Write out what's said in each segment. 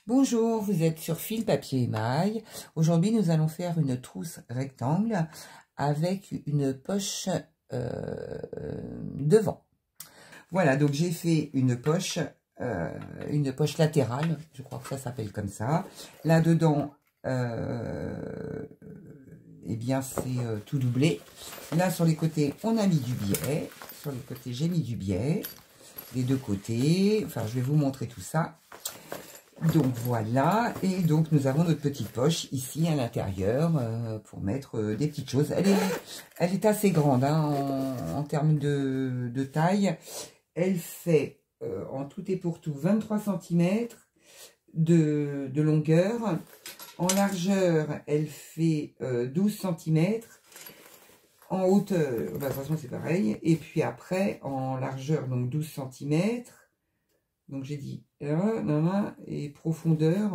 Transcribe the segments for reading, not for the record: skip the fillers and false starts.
Bonjour, vous êtes sur Fil Papier Émail. Aujourd'hui, nous allons faire une trousse rectangle avec une poche devant. Voilà, donc j'ai fait une poche latérale, je crois que ça s'appelle comme ça. Là-dedans, eh bien, c'est tout doublé. Là, sur les côtés, on a mis du biais. Sur les côtés, j'ai mis du biais. Les deux côtés. Enfin, je vais vous montrer tout ça. Donc voilà, et donc nous avons notre petite poche ici à l'intérieur pour mettre des petites choses. Elle est assez grande hein, en termes de taille. Elle fait en tout et pour tout 23 cm de longueur. En largeur, elle fait 12 cm. En hauteur, bah, de toute façon c'est pareil. Et puis après, en largeur, donc 12 cm. Donc j'ai dit là, et profondeur,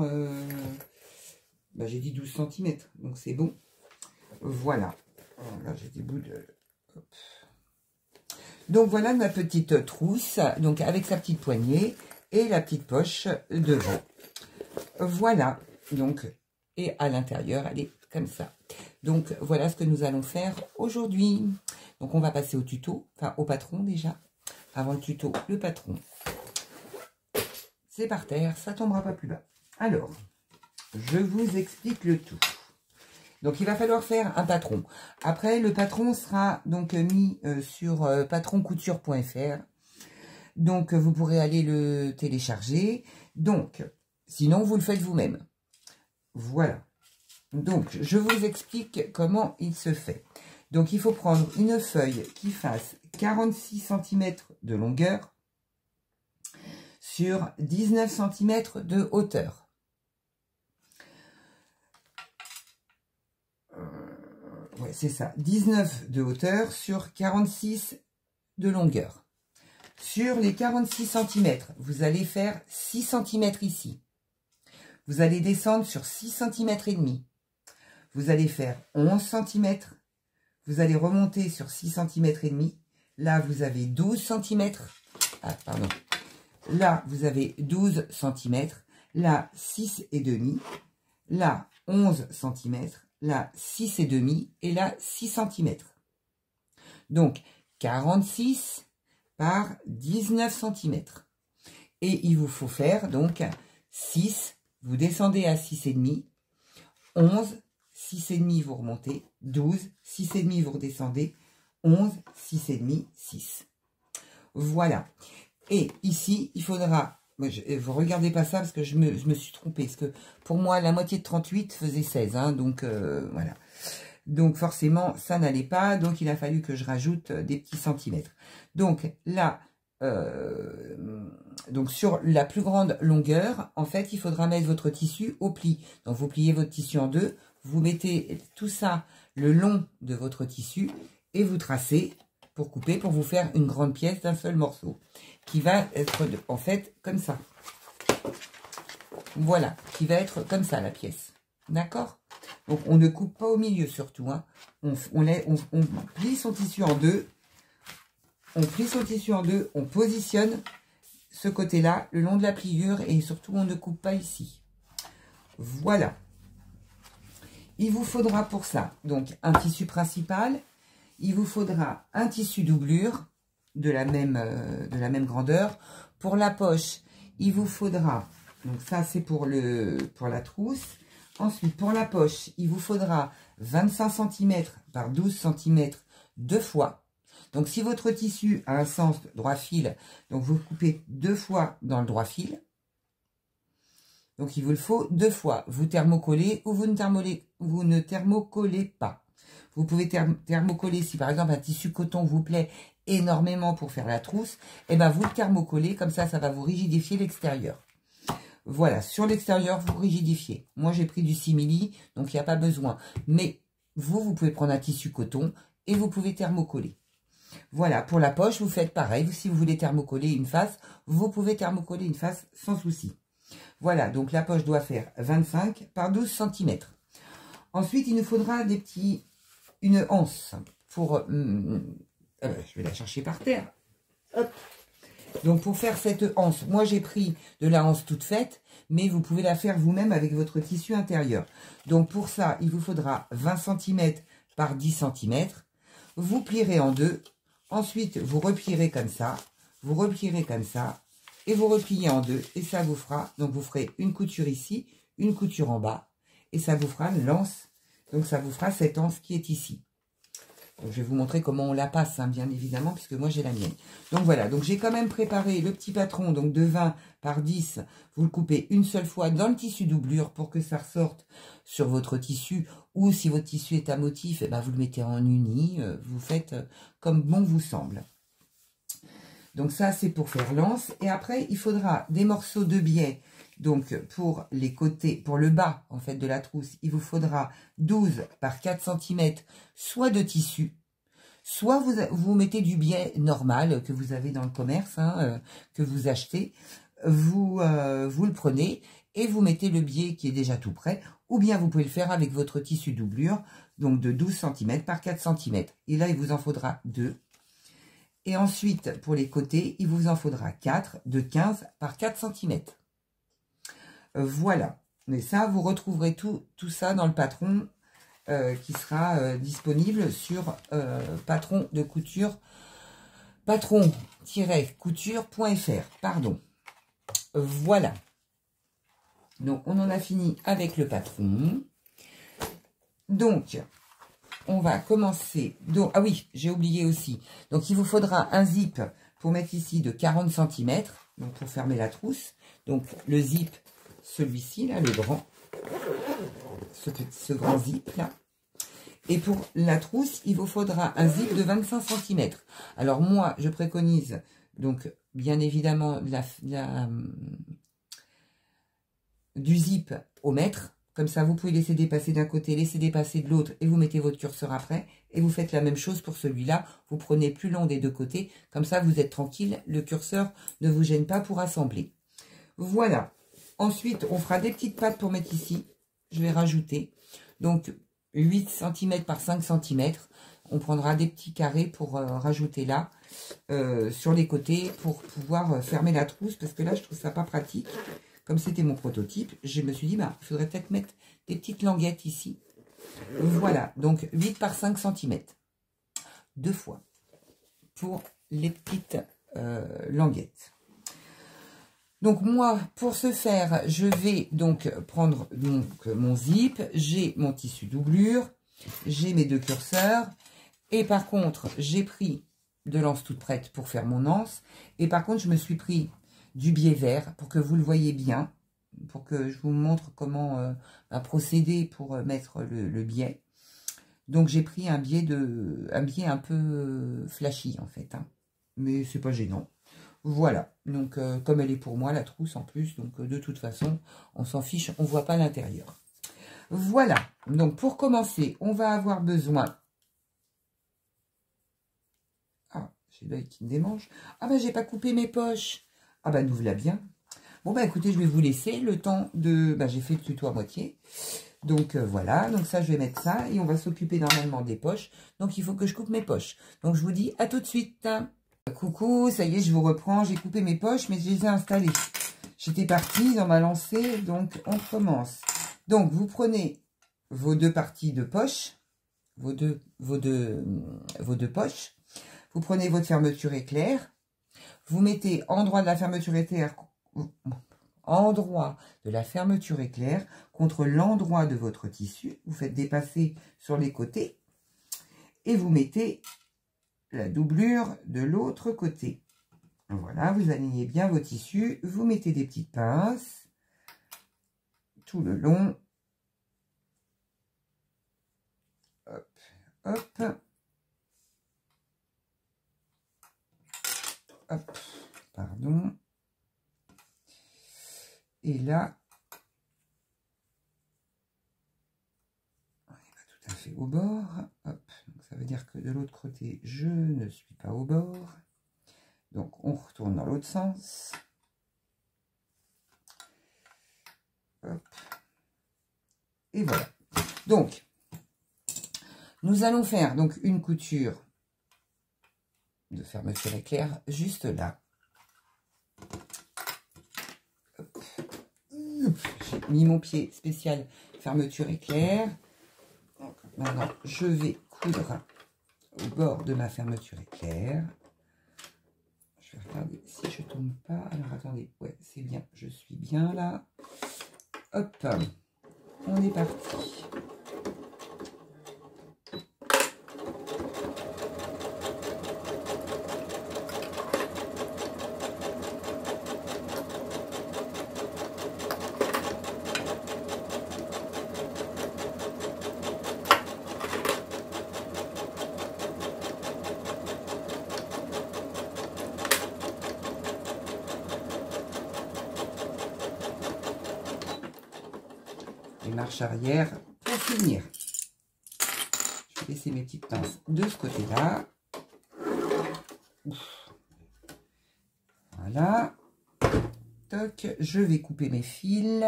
bah, j'ai dit 12 cm, donc c'est bon. Voilà. Alors là j'ai des bouts de... Hop. Donc voilà ma petite trousse, donc avec sa petite poignée et la petite poche devant. Voilà, donc, et à l'intérieur, elle est comme ça. Donc voilà ce que nous allons faire aujourd'hui. Donc on va passer au tuto, enfin au patron déjà. Avant le tuto, le patron. C'est par terre, ça tombera pas plus bas. Alors, je vous explique le tout. Donc, il va falloir faire un patron. Après, le patron sera donc mis sur patroncouture.fr. Donc, vous pourrez aller le télécharger. Donc, sinon, vous le faites vous-même. Voilà. Donc, je vous explique comment il se fait. Donc, il faut prendre une feuille qui fasse 46 cm de longueur sur 19 cm de hauteur. Ouais, c'est ça. 19 de hauteur sur 46 de longueur. Sur les 46 cm, vous allez faire 6 cm ici. Vous allez descendre sur 6 cm et demi. Vous allez faire 11 cm. Vous allez remonter sur 6 cm et demi. Là, vous avez 12 cm. Ah, pardon. Là, vous avez 12 cm, là, 6 et demi, là, 11 cm, là, 6 et demi, et là, 6 cm. Donc, 46 par 19 cm. Et il vous faut faire, donc, 6, vous descendez à 6 et demi, 11, 6 et demi, vous remontez, 12, 6 et demi, vous redescendez, 11, 6 et demi, 6. Voilà. Et ici, il faudra, vous regardez pas ça parce que je me suis trompée, parce que pour moi, la moitié de 38 faisait 16, hein, donc voilà. Donc forcément, ça n'allait pas, donc il a fallu que je rajoute des petits centimètres. Donc là, donc sur la plus grande longueur, en fait, il faudra mettre votre tissu au pli. Donc vous pliez votre tissu en deux, vous mettez tout ça le long de votre tissu et vous tracez pour couper, pour vous faire une grande pièce d'un seul morceau, qui va être en fait comme ça. Voilà, qui va être comme ça la pièce. D'accord? Donc on ne coupe pas au milieu surtout. Hein. On plie son tissu en deux. On plie son tissu en deux, on positionne ce côté-là, le long de la pliure, et surtout on ne coupe pas ici. Voilà. Il vous faudra pour ça donc un tissu principal. Il vous faudra un tissu doublure de la même grandeur. Pour la poche, il vous faudra, donc ça c'est pour la trousse. Ensuite, pour la poche, il vous faudra 25 cm par 12 cm deux fois. Donc si votre tissu a un sens droit fil, donc vous coupez deux fois dans le droit fil. Donc il vous le faut deux fois. Vous thermocollez ou vous ne thermocollez pas. Vous pouvez thermocoller si par exemple un tissu coton vous plaît énormément pour faire la trousse. Et ben vous le thermocollez, comme ça va vous rigidifier l'extérieur. Voilà, sur l'extérieur vous rigidifiez. Moi j'ai pris du simili, donc il n'y a pas besoin. Mais vous pouvez prendre un tissu coton et vous pouvez thermocoller. Voilà, pour la poche vous faites pareil. Si vous voulez thermocoller une face, vous pouvez thermocoller une face sans souci. Voilà, donc la poche doit faire 25 par 12 cm. Ensuite, il nous faudra une anse pour... je vais la chercher par terre. Hop. Donc pour faire cette anse, moi j'ai pris de la anse toute faite, mais vous pouvez la faire vous-même avec votre tissu intérieur. Donc pour ça, il vous faudra 20 cm par 10 cm. Vous plierez en deux. Ensuite, vous replierez comme ça. Vous replierez comme ça. Et vous repliez en deux. Et ça vous fera, donc vous ferez une couture ici, une couture en bas. Et ça vous fera l'anse. Donc ça vous fera cette anse qui est ici. Donc, je vais vous montrer comment on la passe, hein, bien évidemment, puisque moi j'ai la mienne. Donc voilà, donc j'ai quand même préparé le petit patron, donc de 20 par 10. Vous le coupez une seule fois dans le tissu doublure pour que ça ressorte sur votre tissu. Ou si votre tissu est à motif, eh ben, vous le mettez en uni. Vous faites comme bon vous semble. Donc ça, c'est pour faire l'anse. Et après, il faudra des morceaux de biais. Donc pour les côtés, pour le bas en fait de la trousse, il vous faudra 12 par 4 cm, soit de tissu, soit vous mettez du biais normal que vous avez dans le commerce, hein, que vous achetez. Vous le prenez et vous mettez le biais qui est déjà tout prêt. Ou bien vous pouvez le faire avec votre tissu doublure, donc de 12 cm par 4 cm. Et là, il vous en faudra 2. Et ensuite, pour les côtés, il vous en faudra 4 de 15 par 4 cm. Voilà. Mais ça, vous retrouverez tout ça dans le patron qui sera disponible sur patron de couture, patron-couture.fr. Pardon. Voilà. Donc, on en a fini avec le patron. Donc, on va commencer. Donc, ah oui, j'ai oublié aussi. Donc, il vous faudra un zip pour mettre ici de 40 cm. Donc, pour fermer la trousse. Donc, le zip, celui-ci, là, le grand. Ce grand zip, là. Et pour la trousse, il vous faudra un zip de 25 cm. Alors, moi, je préconise, donc, bien évidemment, du zip au mètre. Comme ça, vous pouvez laisser dépasser d'un côté, laisser dépasser de l'autre et vous mettez votre curseur après. Et vous faites la même chose pour celui-là. Vous prenez plus long des deux côtés. Comme ça, vous êtes tranquille. Le curseur ne vous gêne pas pour assembler. Voilà. Ensuite, on fera des petites pattes pour mettre ici. Je vais rajouter. Donc, 8 cm par 5 cm. On prendra des petits carrés pour rajouter là, sur les côtés, pour pouvoir fermer la trousse. Parce que là, je trouve ça pas pratique. Comme c'était mon prototype, je me suis dit, bah, il faudrait peut-être mettre des petites languettes ici. Voilà, donc 8 par 5 cm. 2 fois pour les petites languettes. Donc moi, pour ce faire, je vais donc prendre mon zip. J'ai mon tissu doublure. J'ai mes deux curseurs. Et par contre, j'ai pris de l'anse toute prête pour faire mon anse. Et par contre, je me suis pris du biais vert pour que vous le voyez bien, pour que je vous montre comment procéder pour mettre le biais. Donc j'ai pris un biais un peu flashy en fait, hein. Mais c'est pas gênant. Voilà, donc comme elle est pour moi la trousse en plus, donc de toute façon on s'en fiche, on voit pas l'intérieur. Voilà, donc pour commencer, on va avoir besoin. Ah, j'ai l'œil qui me démange. Ah ben j'ai pas coupé mes poches. Ah bah nous voilà bien. Bon bah écoutez, je vais vous laisser le temps de... Bah j'ai fait le tuto à moitié. Donc voilà, donc ça je vais mettre ça et on va s'occuper normalement des poches. Donc il faut que je coupe mes poches. Donc je vous dis à tout de suite. Coucou, ça y est, je vous reprends. J'ai coupé mes poches mais je les ai installées. J'étais partie dans ma lancée, donc on commence. Donc vous prenez vos deux parties de poche, vos deux poches. Vous prenez votre fermeture éclair. Vous mettez endroit de la fermeture éclair contre l'endroit de votre tissu. Vous faites dépasser sur les côtés et vous mettez la doublure de l'autre côté. Voilà, vous alignez bien vos tissus. Vous mettez des petites pinces tout le long. Hop, hop. Hop, pardon. Et là, on n'est pas tout à fait au bord. Hop, donc ça veut dire que de l'autre côté, je ne suis pas au bord. Donc on retourne dans l'autre sens. Hop. Et voilà. Donc, nous allons faire donc une couture de fermeture éclair juste là. J'ai mis mon pied spécial fermeture éclair. Donc, maintenant, je vais coudre au bord de ma fermeture éclair. Je vais regarder si je tombe pas. Alors, attendez. Ouais, c'est bien. Je suis bien là. Hop. On est parti. Marche arrière pour finir. Je vais laisser mes petites pinces de ce côté-là. Voilà. Toc, je vais couper mes fils.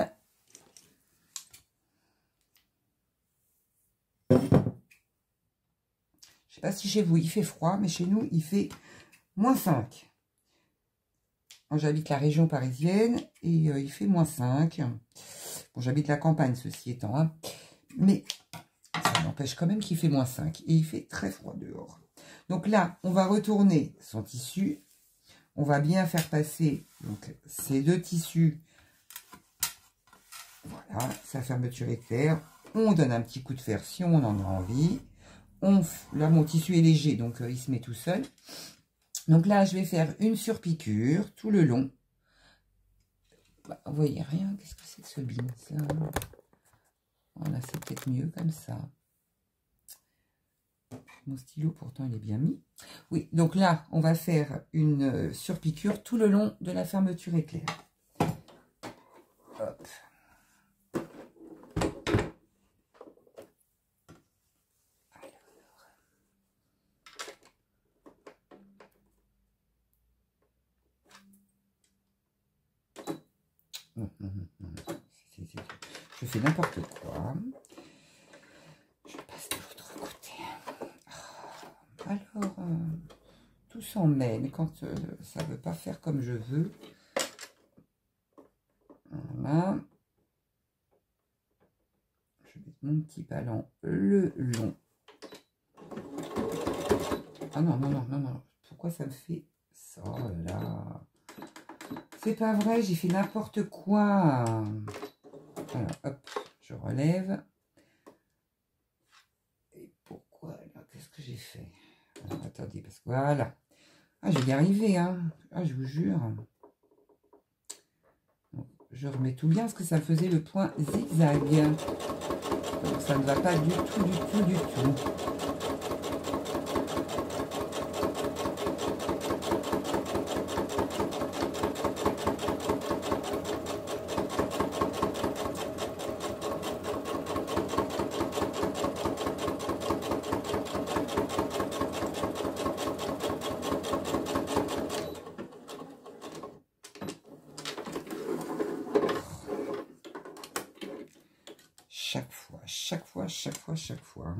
Je sais pas si chez vous il fait froid, mais chez nous il fait -5. J'habite la région parisienne et il fait -5. Bon, j'habite la campagne, ceci étant, hein. Mais ça n'empêche quand même qu'il fait -5 et il fait très froid dehors. Donc là, on va retourner son tissu. On va bien faire passer donc, ces deux tissus. Voilà, sa fermeture éclair. On donne un petit coup de fer si on en a envie. Là, mon tissu est léger, donc il se met tout seul. Donc là, je vais faire une surpiqûre tout le long. Bah, vous voyez rien, qu'est-ce que c'est que ce bin, ça? Voilà, c'est peut-être mieux comme ça. Mon stylo, pourtant, il est bien mis. Oui, donc là, on va faire une surpiqûre tout le long de la fermeture éclair. Hop. Je fais n'importe quoi. Je passe de l'autre côté. Alors, tout s'en mêle quand ça ne veut pas faire comme je veux. Voilà. Je mets mon petit ballon le long. Ah non, non, non, non, non. Pourquoi ça me fait ça là? C'est pas vrai, j'ai fait n'importe quoi. Alors, hop, je relève. Et pourquoi là? Qu'est-ce que j'ai fait? Alors, attendez, parce que voilà. Ah, je vais y arriver, hein. Ah, je vous jure. Donc, je remets tout bien, parce que ça faisait le point zigzag. Donc, ça ne va pas du tout, du tout, du tout. Chaque fois.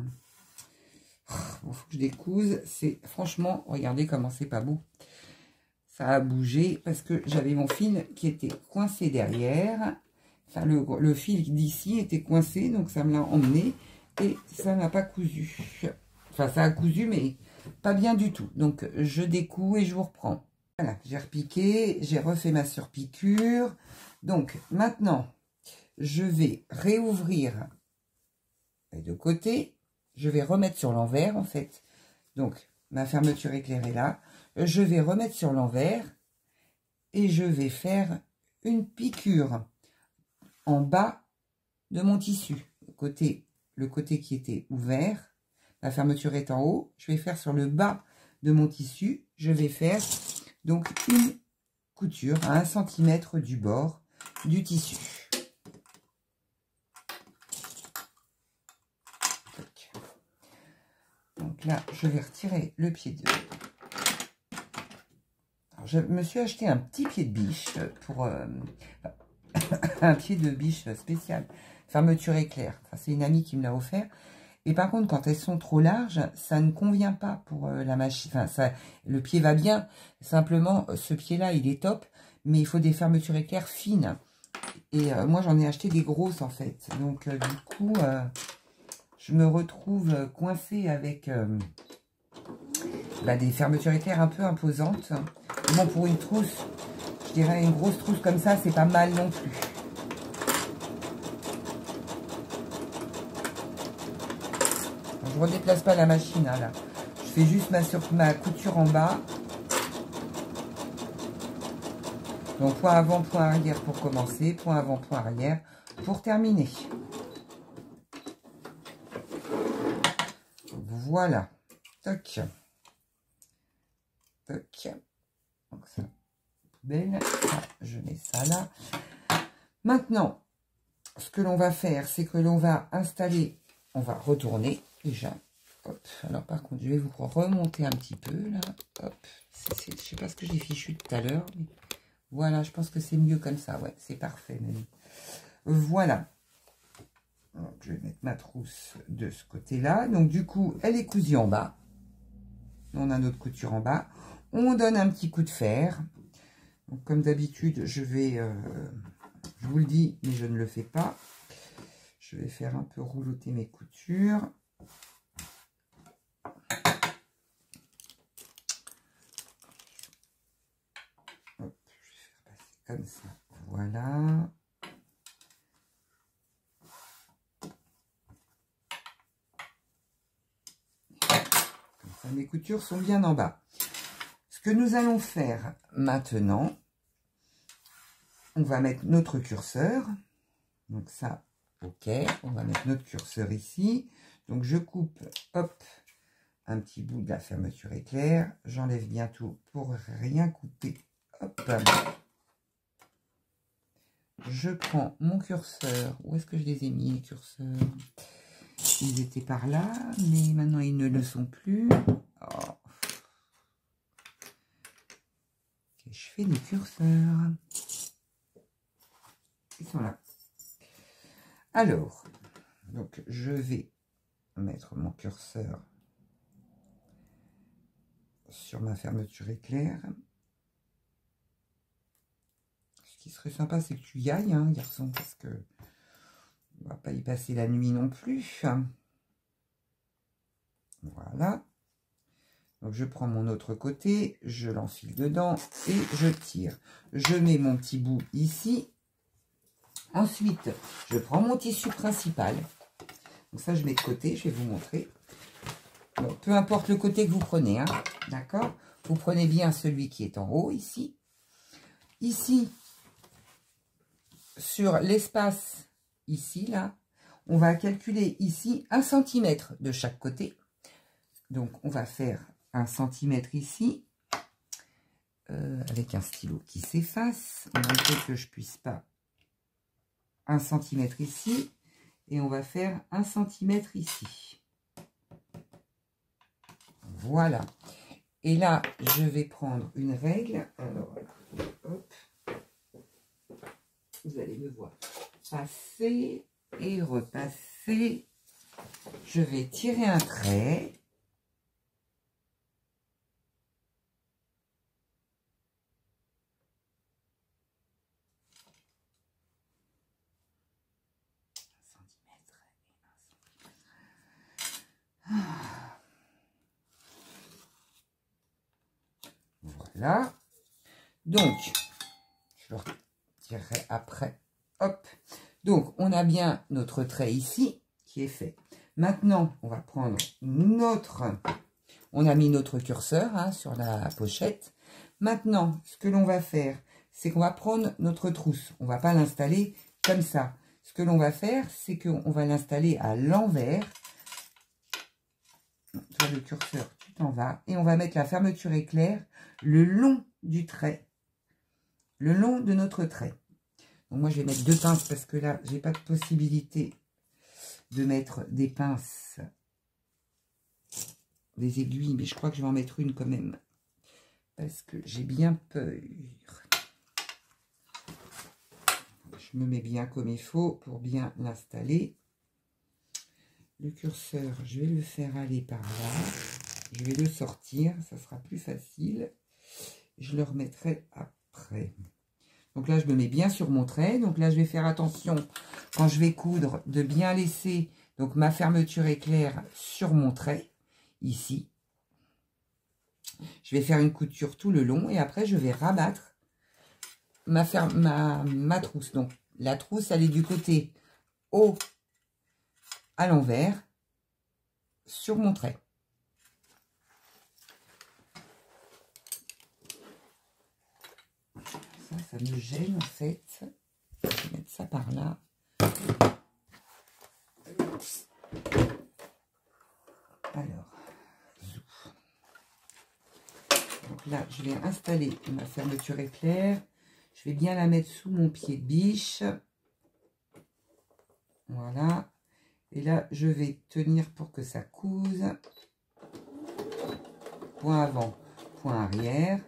Bon, faut que je découse. C'est franchement, regardez comment c'est pas beau. Ça a bougé parce que j'avais mon fil qui était coincé derrière. Enfin, le fil d'ici était coincé, donc ça me l'a emmené et ça n'a pas cousu. Enfin, ça a cousu, mais pas bien du tout. Donc, je découds et je vous reprends. Voilà, j'ai repiqué, j'ai refait ma surpiqûre. Donc, maintenant, je vais réouvrir de côté, je vais remettre sur l'envers en fait. Donc ma fermeture éclairée là, je vais remettre sur l'envers et je vais faire une piqûre en bas de mon tissu. Le côté qui était ouvert, la fermeture est en haut, je vais faire sur le bas de mon tissu, je vais faire donc une couture à 1 cm du bord du tissu. Donc là, je vais retirer le pied de... Alors, je me suis acheté un petit pied de biche pour... un pied de biche spécial. Fermeture éclair. Enfin, c'est une amie qui me l'a offert. Et par contre, quand elles sont trop larges, ça ne convient pas pour la machine. Enfin, le pied va bien. Simplement, ce pied-là, il est top. Mais il faut des fermetures éclair fines. Et moi, j'en ai acheté des grosses, en fait. Donc, du coup, je me retrouve coincée avec des fermetures éclairs un peu imposantes. Et bon, pour une trousse, je dirais une grosse trousse comme ça, c'est pas mal non plus. Je redéplace pas la machine, hein, là. Je fais juste ma couture en bas. Donc, point avant, point arrière pour commencer. Point avant, point arrière pour terminer. Voilà. Toc. Toc. Donc, ça, poubelle. Ça, je mets ça là. Maintenant, ce que l'on va faire, c'est que l'on va installer, on va retourner déjà. Hop. Alors, par contre, je vais vous remonter un petit peu là. Hop. Je ne sais pas ce que j'ai fichu tout à l'heure, mais voilà, je pense que c'est mieux comme ça. Ouais, c'est parfait même. Voilà. Donc, je vais mettre ma trousse de ce côté-là. Donc, du coup, elle est cousue en bas. On a notre couture en bas. On donne un petit coup de fer. Donc, comme d'habitude, je vais... je vous le dis, mais je ne le fais pas. Je vais faire un peu rouloter mes coutures. Hop, je vais faire passer comme ça. Voilà. Comme ça, mes coutures sont bien en bas. Ce que nous allons faire maintenant, on va mettre notre curseur. Donc ça, ok. On va mettre notre curseur ici. Donc je coupe, hop, un petit bout de la fermeture éclair. J'enlève bien tout pour rien couper. Hop. Je prends mon curseur. Où est-ce que je les ai mis, les curseurs? Ils étaient par là, mais maintenant ils ne le sont plus. Oh. Je fais des curseurs. Ils sont là. Alors, donc je vais mettre mon curseur sur ma fermeture éclair. Ce qui serait sympa, c'est que tu y ailles, hein, garçon, parce que on va pas y passer la nuit non plus. Voilà. Donc je prends mon autre côté, je l'enfile dedans et je tire. Je mets mon petit bout ici. Ensuite, je prends mon tissu principal. Donc ça, je mets de côté, je vais vous montrer. Donc, peu importe le côté que vous prenez, hein, d'accord? Vous prenez bien celui qui est en haut, ici. Ici, sur l'espace, ici, là, on va calculer ici 1 cm de chaque côté. Donc, on va faire 1 cm ici, avec un stylo qui s'efface. On va dire que je puisse pas 1 cm ici, et on va faire 1 cm ici. Voilà. Et là, je vais prendre une règle. Alors, voilà. Hop. Vous allez me voir passer et repasser. Je vais tirer un trait. Voilà. Donc, je le retirerai après. Hop. Donc, on a bien notre trait ici qui est fait. Maintenant, on va prendre notre... On a mis notre curseur, hein, sur la pochette. Maintenant, ce que l'on va faire, c'est qu'on va prendre notre trousse. On ne va pas l'installer comme ça. Ce que l'on va faire, c'est qu'on va l'installer à l'envers. Toi, le curseur, tu t'en vas. Et on va mettre la fermeture éclair le long du trait. Le long de notre trait. Donc moi, je vais mettre 2 pinces parce que là, j'ai pas de possibilité de mettre des pinces, des aiguilles. Mais je crois que je vais en mettre une quand même. Parce que j'ai bien peur. Je me mets bien comme il faut pour bien l'installer. Le curseur, je vais le faire aller par là. Je vais le sortir, ça sera plus facile. Je le remettrai après. Donc là, je me mets bien sur mon trait. Donc là, je vais faire attention, quand je vais coudre, de bien laisser donc ma fermeture éclair sur mon trait, ici. Je vais faire une couture tout le long et après, je vais rabattre ma trousse. Donc, la trousse, elle est du côté haut à l'envers sur mon trait. Ça me gêne en fait. Je vais mettre ça par là. Alors, donc là, je vais installer ma fermeture éclair. Je vais bien la mettre sous mon pied de biche. Voilà. Et là, je vais tenir pour que ça couse. Point avant, point arrière.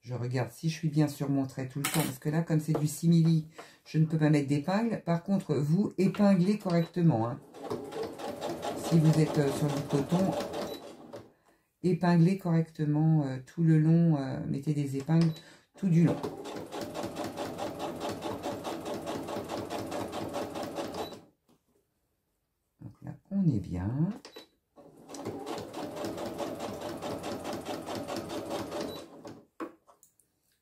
Je regarde si je suis bien sur mon trait tout le temps. Parce que là, comme c'est du simili, je ne peux pas mettre d'épingle. Par contre, vous épinglez correctement. Hein. Si vous êtes sur du coton, épinglez correctement tout le long. Mettez des épingles tout du long. Donc là, on est bien.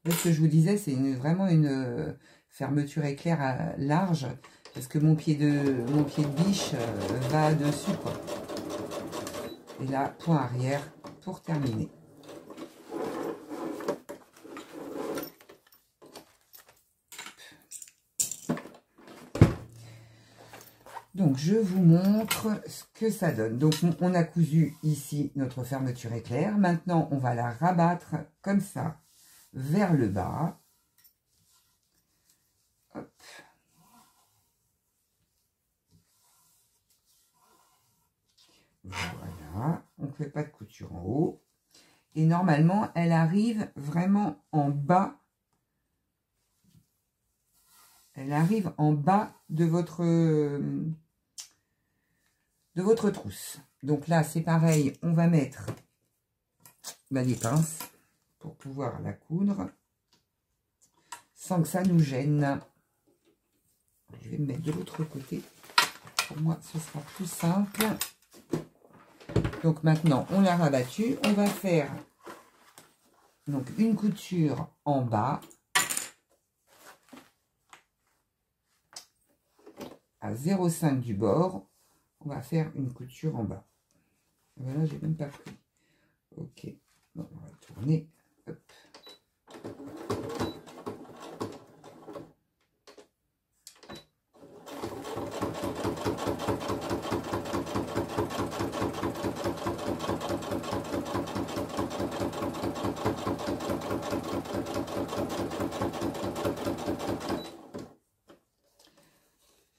Ce que je vous disais, c'est vraiment une fermeture éclair large, parce que mon pied de biche va dessus, quoi. Et là, point arrière pour terminer. Donc, je vous montre ce que ça donne. Donc, on a cousu ici notre fermeture éclair. Maintenant, on va la rabattre comme ça vers le bas. Hop. Voilà. On ne fait pas de couture en haut. Et normalement, elle arrive vraiment en bas. Elle arrive en bas de votre trousse. Donc là, c'est pareil. On va mettre des pinces pour pouvoir la coudre sans que ça nous gêne. Je vais me mettre de l'autre côté. Pour moi, ce sera plus simple. Donc maintenant, on l'a rabattu. On va faire donc une couture en bas à 0,5 du bord. On va faire une couture en bas. Voilà, j'ai même pas pris. Ok. Bon, on va tourner. Hop.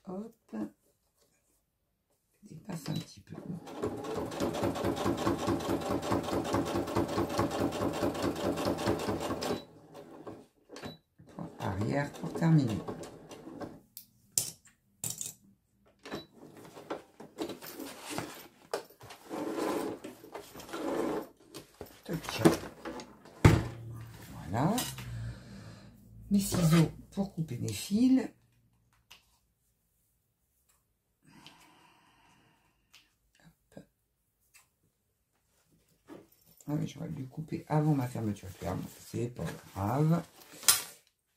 Hop. Dépasse un petit peu. Point arrière pour terminer. Voilà. Mes ciseaux pour couper mes fils. Ah oui, j'aurais dû couper avant ma fermeture éclair, mais c'est pas grave.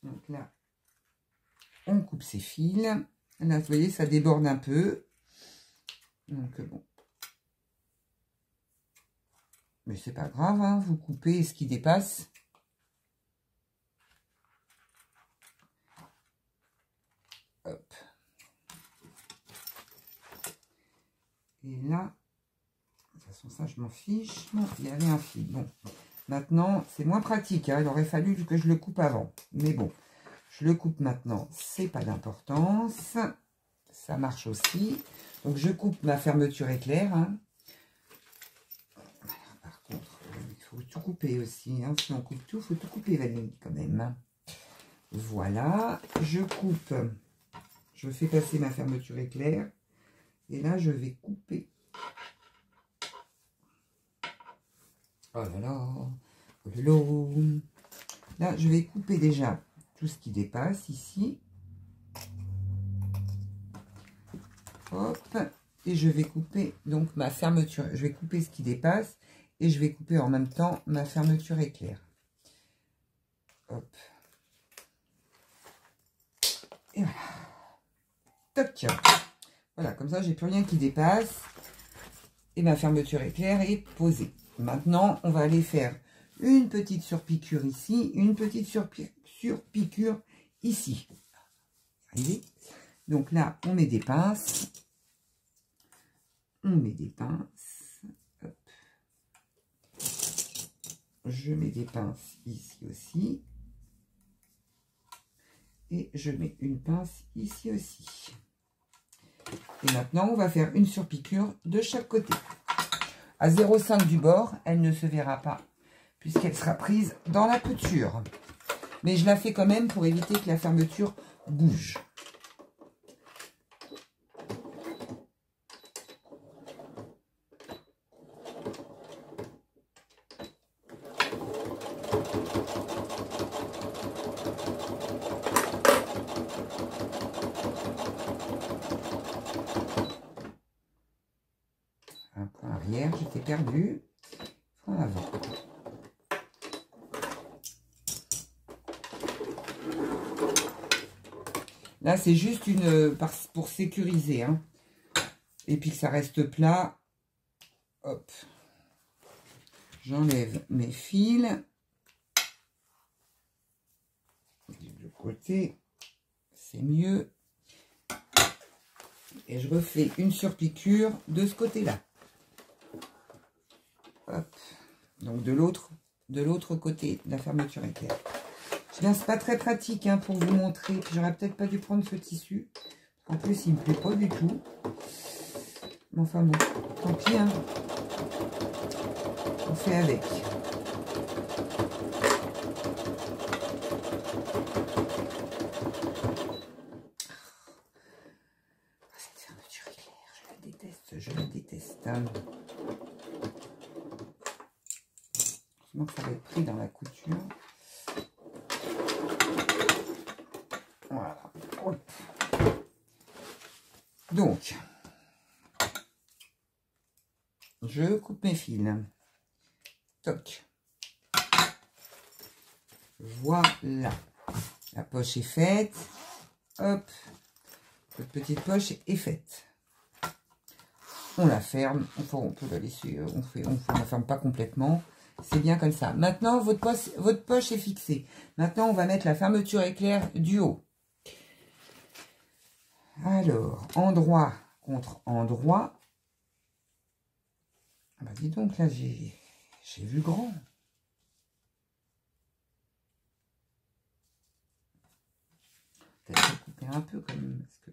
Donc là, on coupe ses fils. Là, vous voyez, ça déborde un peu. Donc bon. Mais c'est pas grave, hein, vous coupez ce qui dépasse. Hop. Et là, de toute façon, ça, je m'en fiche. Non, il y avait un fil. Bon, maintenant, c'est moins pratique. Hein, il aurait fallu que je le coupe avant. Mais bon, je le coupe maintenant. C'est pas d'importance. Ça marche aussi. Donc, je coupe ma fermeture éclair. Hein. Par contre, il faut tout couper aussi. Hein. Si on coupe tout, il faut tout couper, Valérie, quand même. Hein. Voilà. Je coupe. Je fais passer ma fermeture éclair. Et là, je vais couper. Oh là là. Oui, Lolo. Là, je vais couper déjà tout ce qui dépasse ici. Hop. Et je vais couper donc ma fermeture. Je vais couper ce qui dépasse et je vais couper en même temps ma fermeture éclair. Hop. Et voilà. Toc. Voilà, comme ça, j'ai plus rien qui dépasse. Et ma fermeture éclair est posée. Maintenant, on va aller faire une petite surpiqûre ici, une petite surpiqûre ici. Arrivé. Donc là, on met des pinces. On met des pinces. Hop. Je mets des pinces ici aussi. Et je mets une pince ici aussi. Et maintenant, on va faire une surpiqûre de chaque côté. À 0,5 du bord, elle ne se verra pas puisqu'elle sera prise dans la couture. Mais je la fais quand même pour éviter que la fermeture bouge. Un point arrière, j'étais perdue. En avant. Là, c'est juste pour sécuriser. Hein. Et puis que ça reste plat. Hop. J'enlève mes fils. De côté, c'est mieux. Et je refais une surpiqûre de ce côté-là. Hop. Donc de l'autre côté de la fermeture éclair. C'est pas très pratique hein, pour vous montrer. Puis j'aurais peut-être pas dû prendre ce tissu. En plus, il me plaît pas du tout. Mais enfin bon, tant pis. Hein. On fait avec. Cette fermeture éclair, je la déteste. Je la déteste. Hein. Heureusement que ça va être pris dans la couture. Voilà. Hop. Donc, je coupe mes fils. Toc. Voilà. La poche est faite. Hop. Cette petite poche est faite. On la ferme. Enfin, on peut la laisser. On la ferme pas complètement. C'est bien comme ça. Maintenant, votre poche est fixée. Maintenant, on va mettre la fermeture éclair du haut. Alors, endroit contre endroit. Ah bah dis donc, là, j'ai vu grand. Peut-être couper un peu quand même, parce que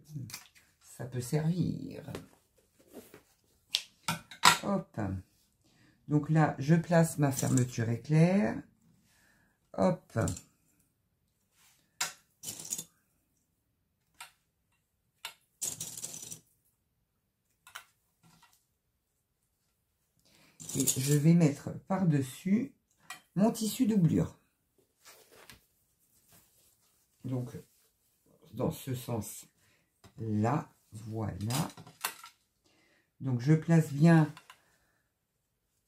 ça peut servir. Hop. Donc là, je place ma fermeture éclair. Hop. Et je vais mettre par-dessus mon tissu doublure. Donc, dans ce sens-là, voilà. Donc, je place bien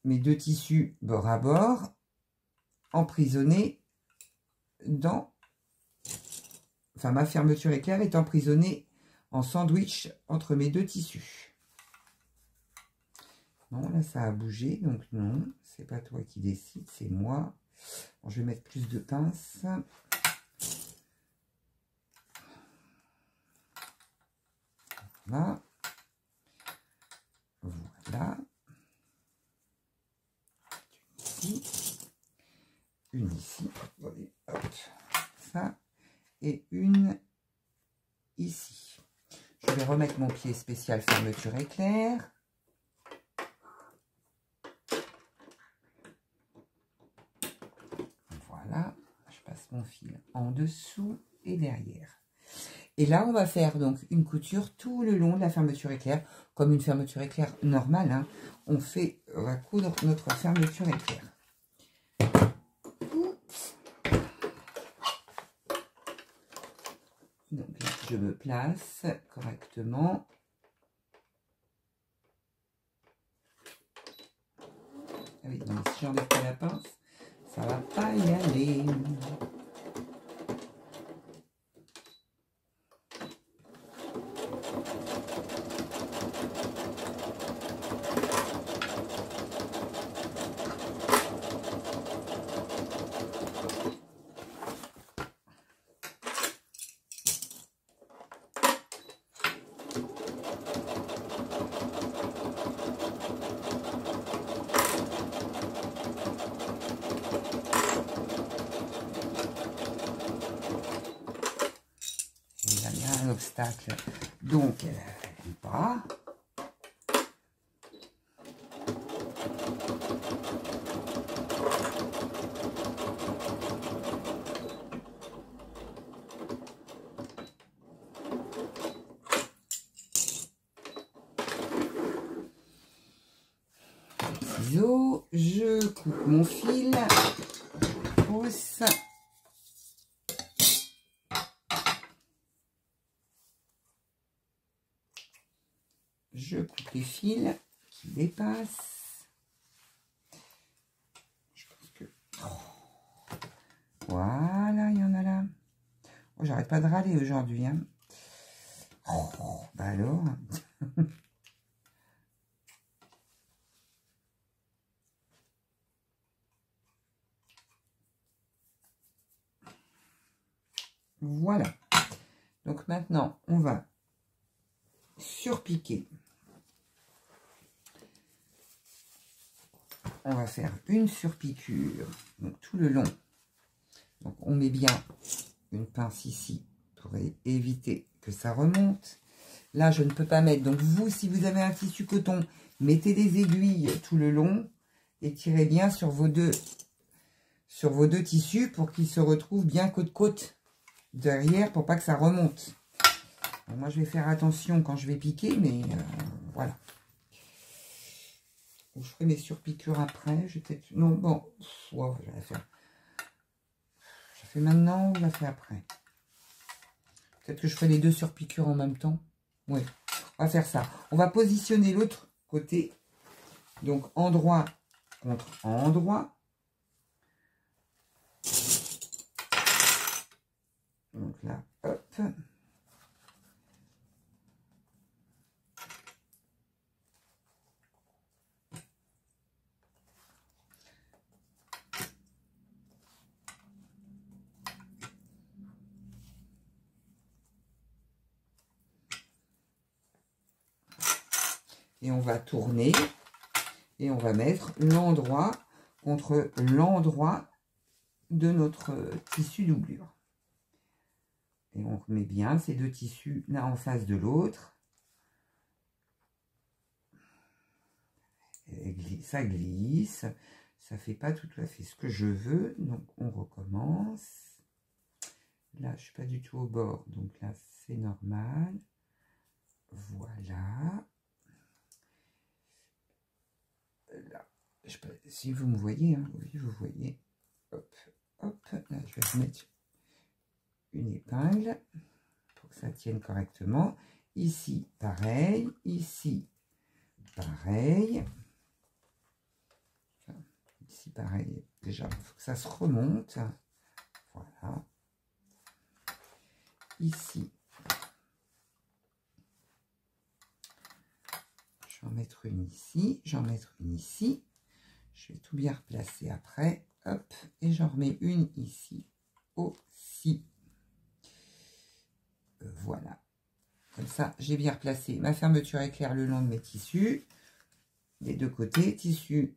mes deux tissus bord à bord, emprisonnés dans... Enfin, ma fermeture éclair est emprisonnée en sandwich entre mes deux tissus. Non, là, ça a bougé, donc non, c'est pas toi qui décide, c'est moi. Bon, je vais mettre plus de pinces. Voilà. Voilà. Une ici. Hop. Ça. Et une ici. Je vais remettre mon pied spécial fermeture éclair. Voilà. Je passe mon fil en dessous et derrière. Et là, on va faire donc une couture tout le long de la fermeture éclair, comme une fermeture éclair normale. Hein. On va coudre notre fermeture éclair. je me place correctement. Ah oui, donc si j'enlève pas la pince, ça va pas y aller. Obstacle, donc elle n'aime pas. Ciseaux, je coupe mon fil, pousse. Je coupe les fils qui dépassent. Je pense que... Oh. Voilà, il y en a là. Oh, j'arrête pas de râler aujourd'hui. Hein. Oh, bah alors. Voilà. Donc maintenant, on va surpiquer. On va faire une surpiqûre, donc tout le long. Donc on met bien une pince ici pour éviter que ça remonte. Là, je ne peux pas mettre. Donc vous, si vous avez un tissu coton, mettez des aiguilles tout le long et tirez bien sur vos deux tissus pour qu'ils se retrouvent bien côte-côte derrière pour pas que ça remonte. Donc, moi, je vais faire attention quand je vais piquer, mais voilà. Je ferai mes surpiqûres après. Je vais peut-être... Non, bon, wow, je vais la faire. Je la fais maintenant ou je la fais après? Peut-être que je ferai les deux surpiqûres en même temps. Oui, on va faire ça. On va positionner l'autre côté. Donc, endroit contre endroit. Donc là, hop. Et on va tourner et on va mettre l'endroit contre l'endroit de notre tissu doublure. Et on remet bien ces deux tissus l'un en face de l'autre. Ça glisse, ça fait pas tout à fait ce que je veux, donc on recommence. Là, je suis pas du tout au bord, donc là c'est normal. Voilà. Là, si vous me voyez, hein, oui, vous voyez. Hop, hop. Là, je vais remettre une épingle pour que ça tienne correctement. Ici, pareil. Ici, pareil. Enfin, ici, pareil. Déjà, il faut que ça se remonte. Voilà. Ici, je vais en mettre une ici. J'en mettre une ici. Je vais tout bien replacer après. Hop. Et j'en remets une ici aussi. Voilà. Comme ça, j'ai bien replacé ma fermeture éclair le long de mes tissus. Des deux côtés. Tissu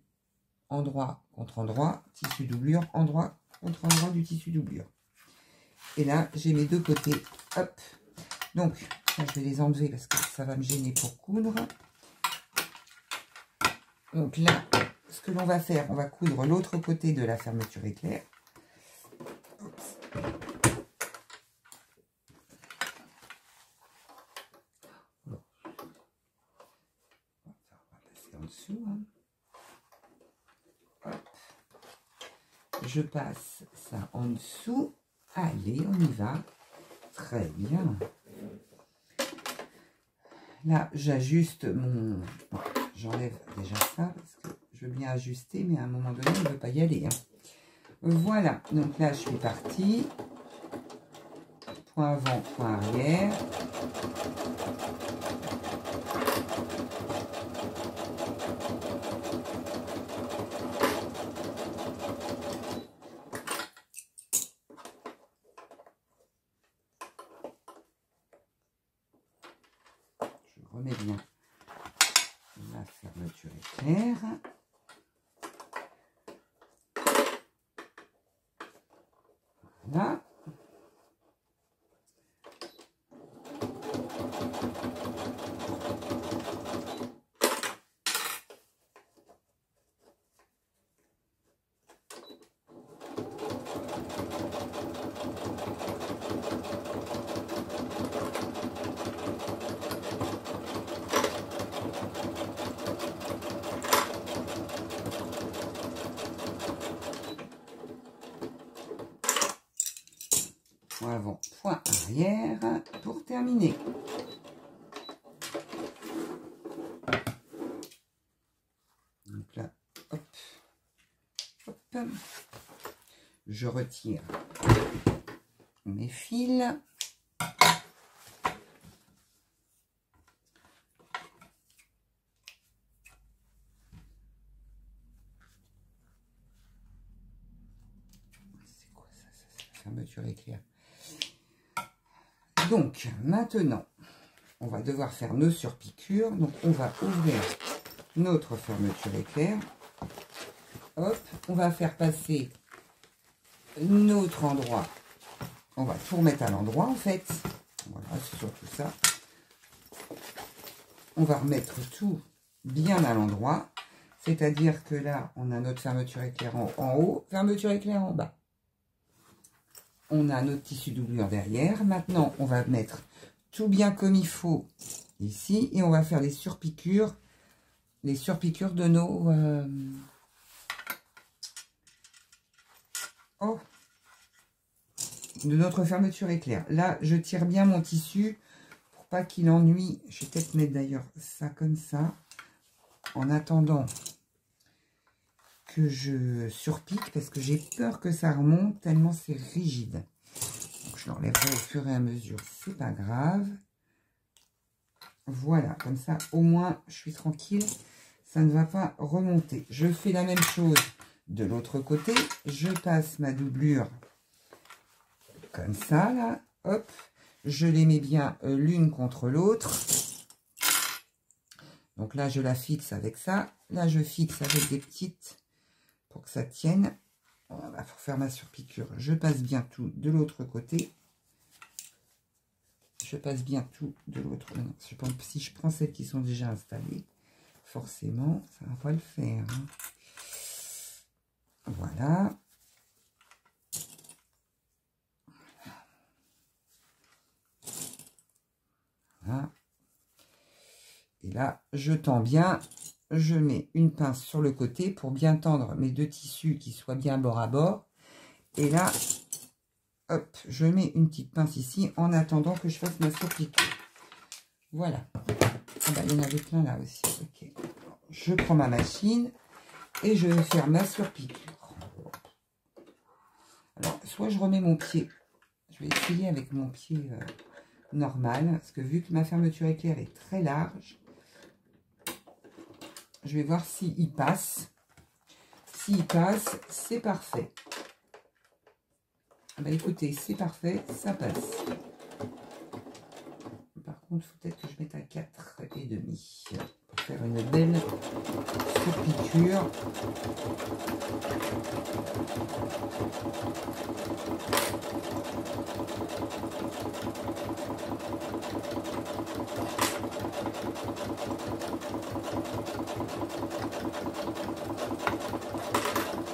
endroit contre endroit. Tissu doublure. Endroit contre endroit du tissu doublure. Et là, j'ai mes deux côtés. Hop. Donc, là, je vais les enlever parce que ça va me gêner pour coudre. Donc là, ce que l'on va faire, on va coudre l'autre côté de la fermeture éclair. Oups. Bon. On va passer en dessous. Hein. Hop. Je passe ça en dessous. Allez, on y va. Très bien. Là, j'ajuste mon... Bon, j'enlève déjà ça parce que je veux bien ajuster, mais à un moment donné, on ne veut pas y aller. Hein. Voilà, donc là, je suis partie. Point avant, point arrière. Je remets bien la fermeture éclair. Voilà. Point avant, point arrière pour terminer. Donc là, hop, hop, je retire mes fils. C'est quoi ça? C'est la fermeture éclair. Donc, maintenant, on va devoir faire nos surpiqûres. Donc, on va ouvrir notre fermeture éclair. Hop, on va faire passer notre endroit. On va tout remettre à l'endroit, en fait. Voilà, c'est surtout ça. On va remettre tout bien à l'endroit. C'est-à-dire que là, on a notre fermeture éclair en haut, fermeture éclair en bas. On a notre tissu doublure derrière. Maintenant, on va mettre tout bien comme il faut ici. Et on va faire les surpiqûres de nos... de notre fermeture éclair. Là, je tire bien mon tissu pour pas qu'il ennuie. Je vais peut-être mettre d'ailleurs ça comme ça. En attendant que je surpique parce que j'ai peur que ça remonte tellement c'est rigide. Donc, je l'enlèverai au fur et à mesure, c'est pas grave. Voilà, comme ça au moins je suis tranquille, ça ne va pas remonter. Je fais la même chose de l'autre côté, je passe ma doublure comme ça là, hop, je les mets bien l'une contre l'autre. Donc là je la fixe avec ça, là je fixe avec des petites pour que ça tienne. Voilà, pour faire ma surpiqûre, je passe bien tout de l'autre côté. Je passe bien tout de l'autre. Si je prends celles qui sont déjà installées, forcément, ça ne va pas le faire. Hein. Voilà. Voilà. Et là, je tends bien. Je mets une pince sur le côté pour bien tendre mes deux tissus qui soient bien bord à bord. Et là, hop, je mets une petite pince ici en attendant que je fasse ma surpiqûre. Voilà. Ah bah, il y en avait plein là aussi. Ok. Je prends ma machine et je vais faire ma surpiqûre. Alors, soit je remets mon pied. Je vais essayer avec mon pied normal. Parce que vu que ma fermeture éclair est très large, je vais voir s'il passe. S'il passe, c'est parfait. Ah bah écoutez, c'est parfait, ça passe. Par contre, il faut peut-être que je mette à 4,5 pour faire une belle surpiqûre.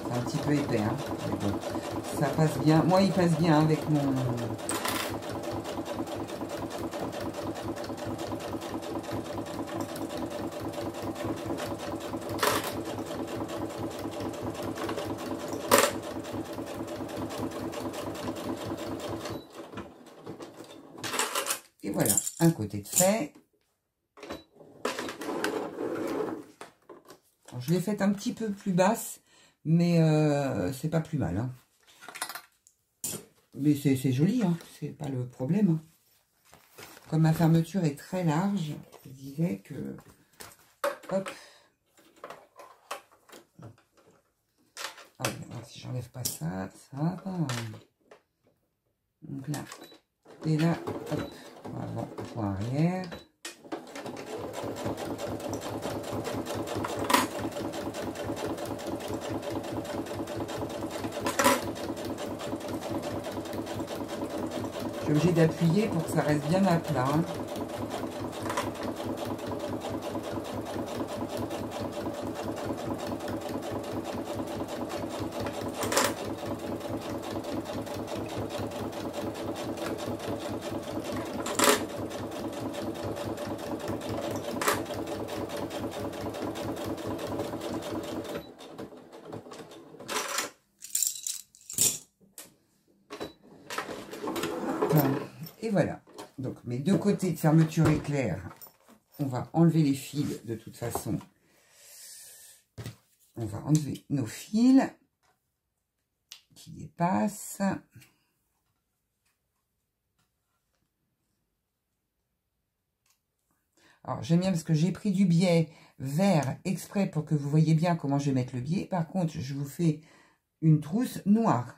C'est un petit peu épais, hein. Mais bon, ça passe bien. Moi, il passe bien avec mon... Et Et voilà, un côté de fait. Alors, je l'ai faite un petit peu plus basse, mais c'est pas plus mal. Hein. Mais c'est joli, hein, c'est pas le problème. Hein. Comme ma fermeture est très large, je disais que... Hop. Ah, si j'enlève pas ça, ça va pas. Donc là, et là, hop, avant, point arrière. Je suis obligée d'appuyer pour que ça reste bien à plat. Hein. Et voilà, donc mes deux côtés de fermeture éclair, on va enlever les fils de toute façon. On va enlever nos fils qui dépassent. Alors j'aime bien parce que j'ai pris du biais vert exprès pour que vous voyez bien comment je vais mettre le biais. Par contre, je vous fais une trousse noire.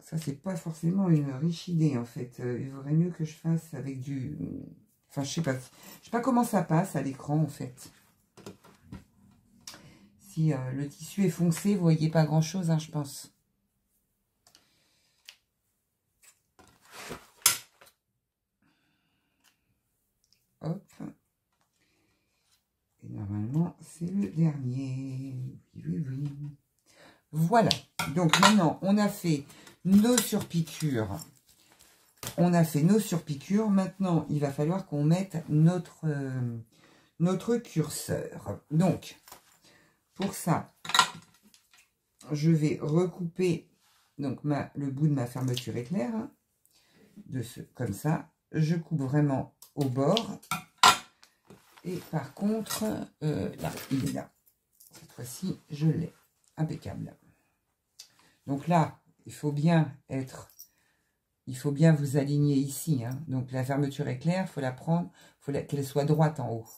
Ça, c'est pas forcément une riche idée, en fait. Il vaudrait mieux que je fasse avec du... Enfin, je sais pas. Je sais pas comment ça passe à l'écran, en fait. Si le tissu est foncé, vous voyez pas grand-chose, hein, je pense. Hop. Et normalement, c'est le dernier. Oui, oui, oui. Voilà. Donc, maintenant, on a fait... nos surpiqûres. On a fait nos surpiqûres. Maintenant, il va falloir qu'on mette notre curseur. Donc, pour ça, je vais recouper donc le bout de ma fermeture éclair. Hein, comme ça. Je coupe vraiment au bord. Et par contre, là, il est là. Cette fois-ci, je l'ai. Impeccable. Donc là, il faut bien vous aligner ici. Hein. Donc la fermeture éclair, il faut la prendre, il faut qu'elle soit droite en haut.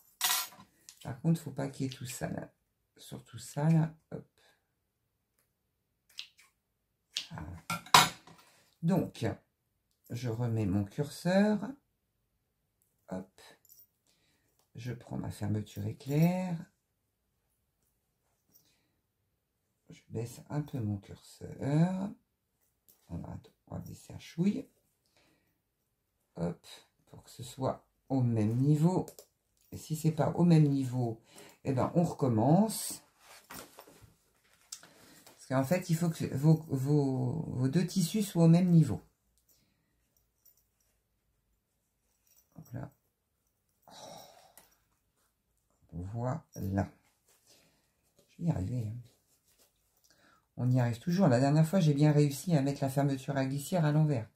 Par contre, il ne faut pas qu'il y ait tout ça là. Surtout ça là. Hop. Voilà. Donc, je remets mon curseur. Hop. Je prends ma fermeture éclair. Je baisse un peu mon curseur. On va baisser un chouille. Hop, pour que ce soit au même niveau. Et si c'est pas au même niveau, eh ben on recommence. Parce qu'en fait, il faut que vos deux tissus soient au même niveau. Donc là. Voilà. Je vais y arriver. Hein. On y arrive toujours. La dernière fois, j'ai bien réussi à mettre la fermeture à glissière à l'envers.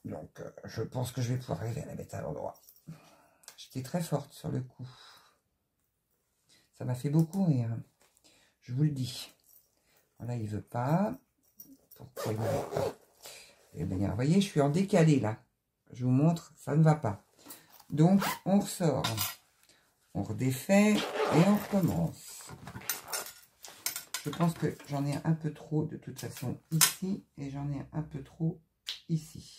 Donc, je pense que je vais pouvoir arriver à la mettre à l'endroit. J'étais très forte sur le coup. Ça m'a fait beaucoup rire. Je vous le dis. Voilà, il ne veut pas. Pourquoi il ne veut pas? Eh bien, vous voyez, je suis en décalé là. Je vous montre, ça ne va pas. Donc, on ressort. On redéfait et on recommence. Je pense que j'en ai un peu trop de toute façon ici et j'en ai un peu trop ici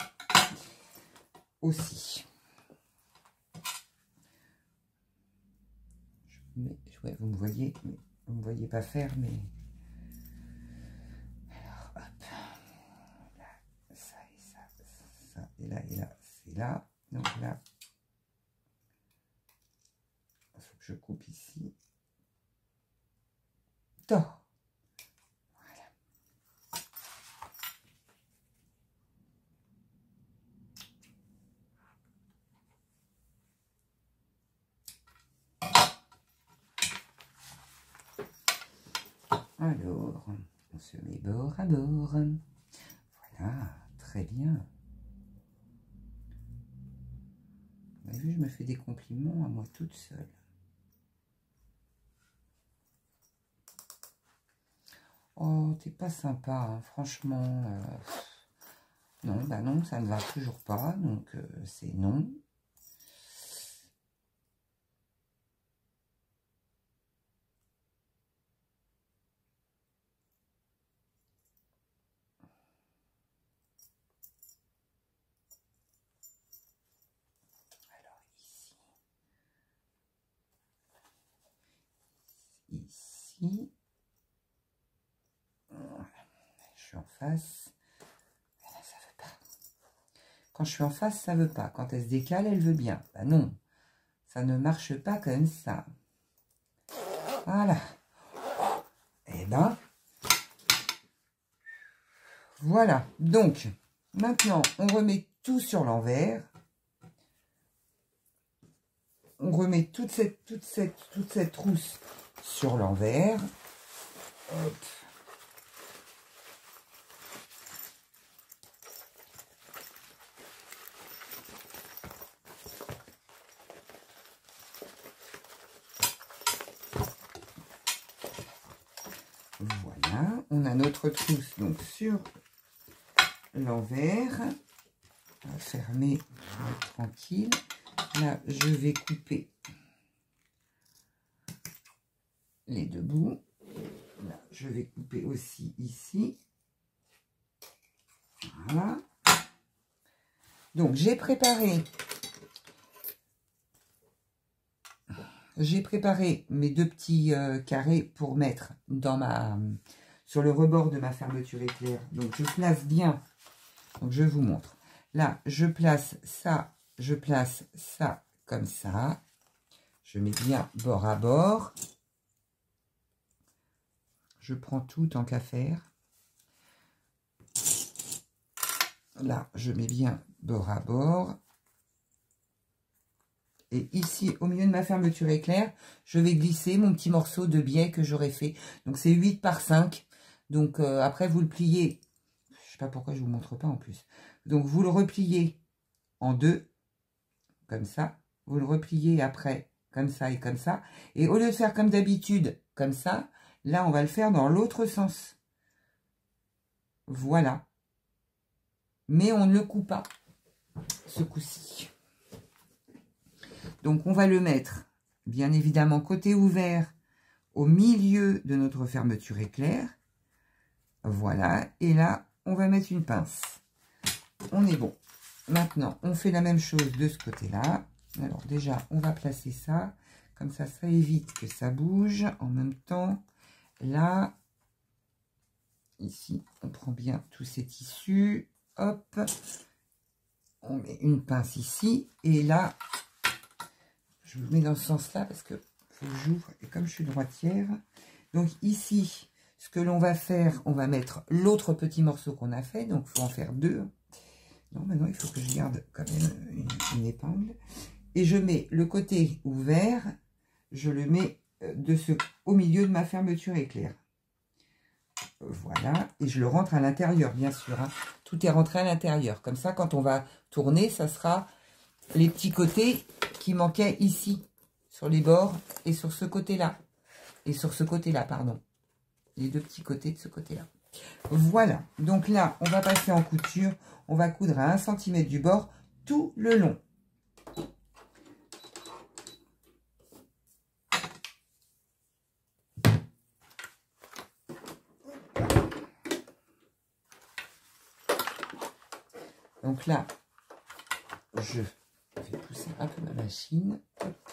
aussi. Ouais, vous me voyez, mais vous me voyez pas faire, mais alors hop, là, ça et ça, ça et là, c'est là. Donc là, il faut que je coupe ici. Tort. Alors, on se met bord à bord. Voilà, très bien. Vous avez vu, je me fais des compliments à moi toute seule. Oh, t'es pas sympa, hein, franchement. Non, bah non, ça ne va toujours pas, donc c'est non. Alors ici. Je suis en face. Ça veut pas. Quand je suis en face, ça veut pas. Quand elle se décale, elle veut bien. Bah non, ça ne marche pas comme ça. Voilà. Et ben, voilà. Donc, maintenant, on remet tout sur l'envers. On remet toute cette trousse sur l'envers. Hop. Voilà, on a notre trousse donc sur l'envers. On va fermer, on va être tranquille. Là, je vais couper les deux bouts. Là, je vais couper aussi ici. Voilà. Donc, j'ai préparé mes deux petits carrés pour mettre sur le rebord de ma fermeture éclair. Donc, je place bien. Donc, je vous montre. Là, je place ça comme ça. Je mets bien bord à bord. Je prends tout tant qu'à faire. Là, je mets bien bord à bord. Et ici, au milieu de ma fermeture éclair, je vais glisser mon petit morceau de biais que j'aurais fait. Donc, c'est 8 par 5. Donc, après, vous le pliez. Je ne sais pas pourquoi je ne vous montre pas en plus. Donc, vous le repliez en deux, comme ça. Vous le repliez après, comme ça et comme ça. Et au lieu de faire comme d'habitude, comme ça, là, on va le faire dans l'autre sens. Voilà. Mais on ne le coupe pas, ce coup-ci. Donc, on va le mettre, bien évidemment, côté ouvert, au milieu de notre fermeture éclair. Voilà. Et là, on va mettre une pince. On est bon. Maintenant, on fait la même chose de ce côté-là. Alors, déjà, on va placer ça. Comme ça évite que ça bouge. En même temps, là, ici, on prend bien tous ces tissus. Hop. On met une pince ici. Et là, je vous mets dans ce sens-là parce que faut que j'ouvre. Et comme je suis droitière, donc ici, ce que l'on va faire, on va mettre l'autre petit morceau qu'on a fait. Donc, il faut en faire deux. Non, maintenant, il faut que je garde quand même une épingle. Et je mets le côté ouvert, je le mets au milieu de ma fermeture éclair. Voilà. Et je le rentre à l'intérieur, bien sûr. Hein. Tout est rentré à l'intérieur. Comme ça, quand on va tourner, ça sera les petits côtés qui manquaient ici, sur les bords et sur ce côté-là. Et sur ce côté-là, pardon. Les deux petits côtés de ce côté-là. Voilà. Donc là, on va passer en couture. On va coudre à 1 cm du bord tout le long. Donc là, je vais pousser un peu ma machine. Hop.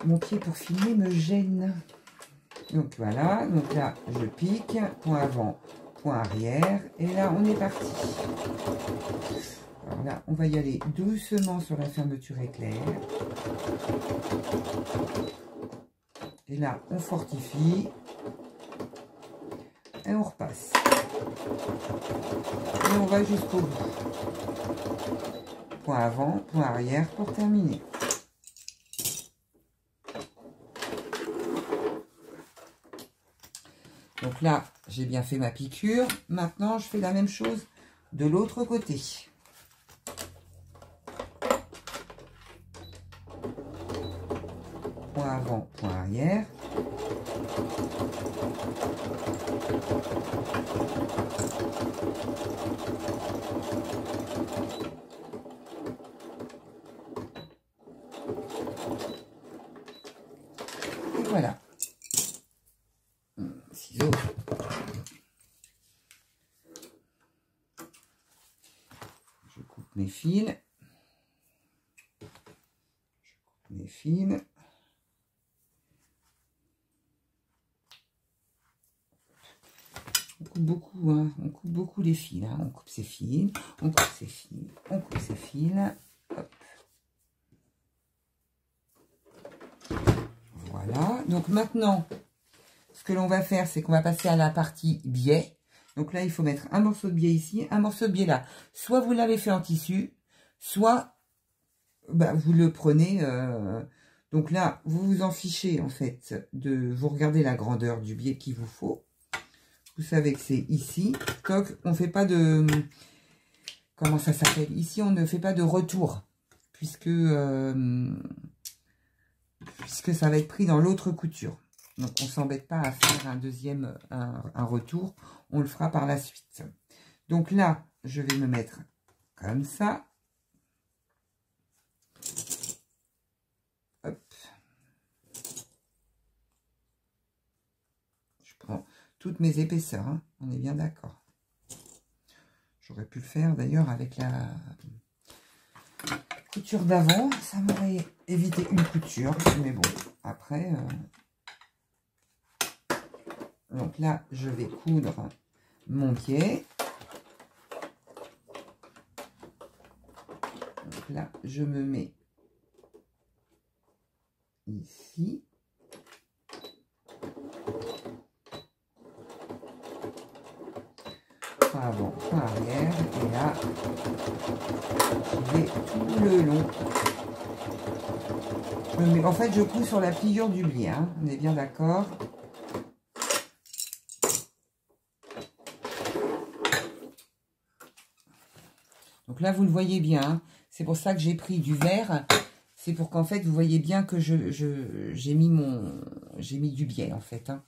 Mon pied pour filmer me gêne. Donc voilà, donc là, je pique, point avant, point arrière, et là, on est parti. Alors là, on va y aller doucement sur la fermeture éclair. Et là, on fortifie, et on repasse. Et on va jusqu'au bout. Point avant, point arrière pour terminer. Donc là, j'ai bien fait ma piqûre. Maintenant, je fais la même chose de l'autre côté. point avant, point arrière. Et voilà. Ciseaux. Je coupe mes fils. Mes fils. On coupe beaucoup, hein. On coupe beaucoup les fils, hein. On coupe ses fils, on coupe ses fils, on coupe ses fils. Hop. Voilà. Donc maintenant, ce que l'on va faire, c'est qu'on va passer à la partie biais. Donc là, il faut mettre un morceau de biais ici, un morceau de biais là. Soit vous l'avez fait en tissu, soit bah, vous le prenez. Donc là, vous vous en fichez en fait. Vous regardez la grandeur du biais qu'il vous faut. Vous savez que c'est ici. Donc, on ne fait pas de... Comment ça s'appelle? Ici, on ne fait pas de retour. Puisque ça va être pris dans l'autre couture. Donc, on ne s'embête pas à faire un deuxième, un retour. On le fera par la suite. Donc là, je vais me mettre comme ça. Hop. Je prends toutes mes épaisseurs, hein. On est bien d'accord. J'aurais pu le faire d'ailleurs avec la couture d'avant. Ça m'aurait évité une couture. Mais bon, après... Donc là, je vais coudre mon pied. Donc là, je me mets ici. Point avant, point arrière. Et là, je vais tout le long. En fait, je couds sur la pliure du biais. Hein. On est bien d'accord. Donc là, vous le voyez bien. Hein. C'est pour ça que j'ai pris du vert. C'est pour qu'en fait, vous voyez bien que j'ai mis du biais, en fait. Hein.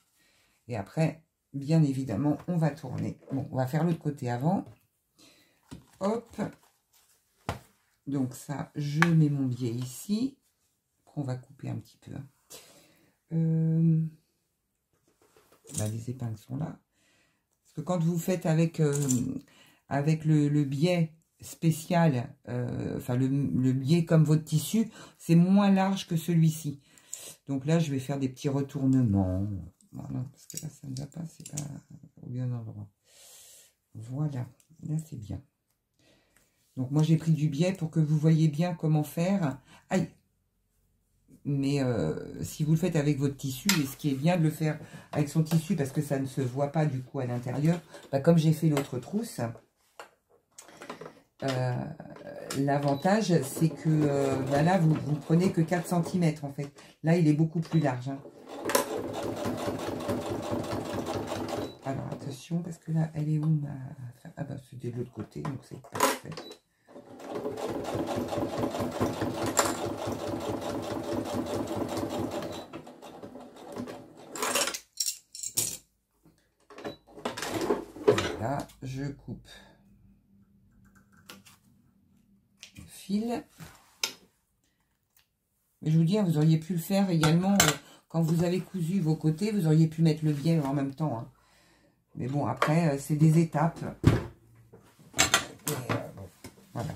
Et après, bien évidemment, on va tourner. Bon, on va faire l'autre côté avant. Hop. Donc ça, je mets mon biais ici. Après, on va couper un petit peu. Hein. Bah, les épingles sont là. Parce que quand vous faites avec le biais spécial, enfin le biais comme votre tissu, c'est moins large que celui-ci. Donc là, je vais faire des petits retournements. Voilà, parce que là, ça ne va pas, c'est pas au bon endroit. Voilà, là, c'est bien. Donc moi, j'ai pris du biais pour que vous voyez bien comment faire. Aïe! Mais si vous le faites avec votre tissu, et ce qui est bien de le faire avec son tissu, parce que ça ne se voit pas du coup à l'intérieur, bah, comme j'ai fait l'autre trousse, l'avantage, c'est que bah là, vous prenez que 4 cm en fait. Là, il est beaucoup plus large. Hein. Alors, attention, parce que là, elle est où ma... Ah bah, c'est de l'autre côté, donc c'est parfait. Là, je coupe le fil. Mais je vous dis, vous auriez pu le faire également quand vous avez cousu vos côtés. Vous auriez pu mettre le biais en même temps. Hein. Mais bon, après, c'est des étapes. Et, bon, voilà.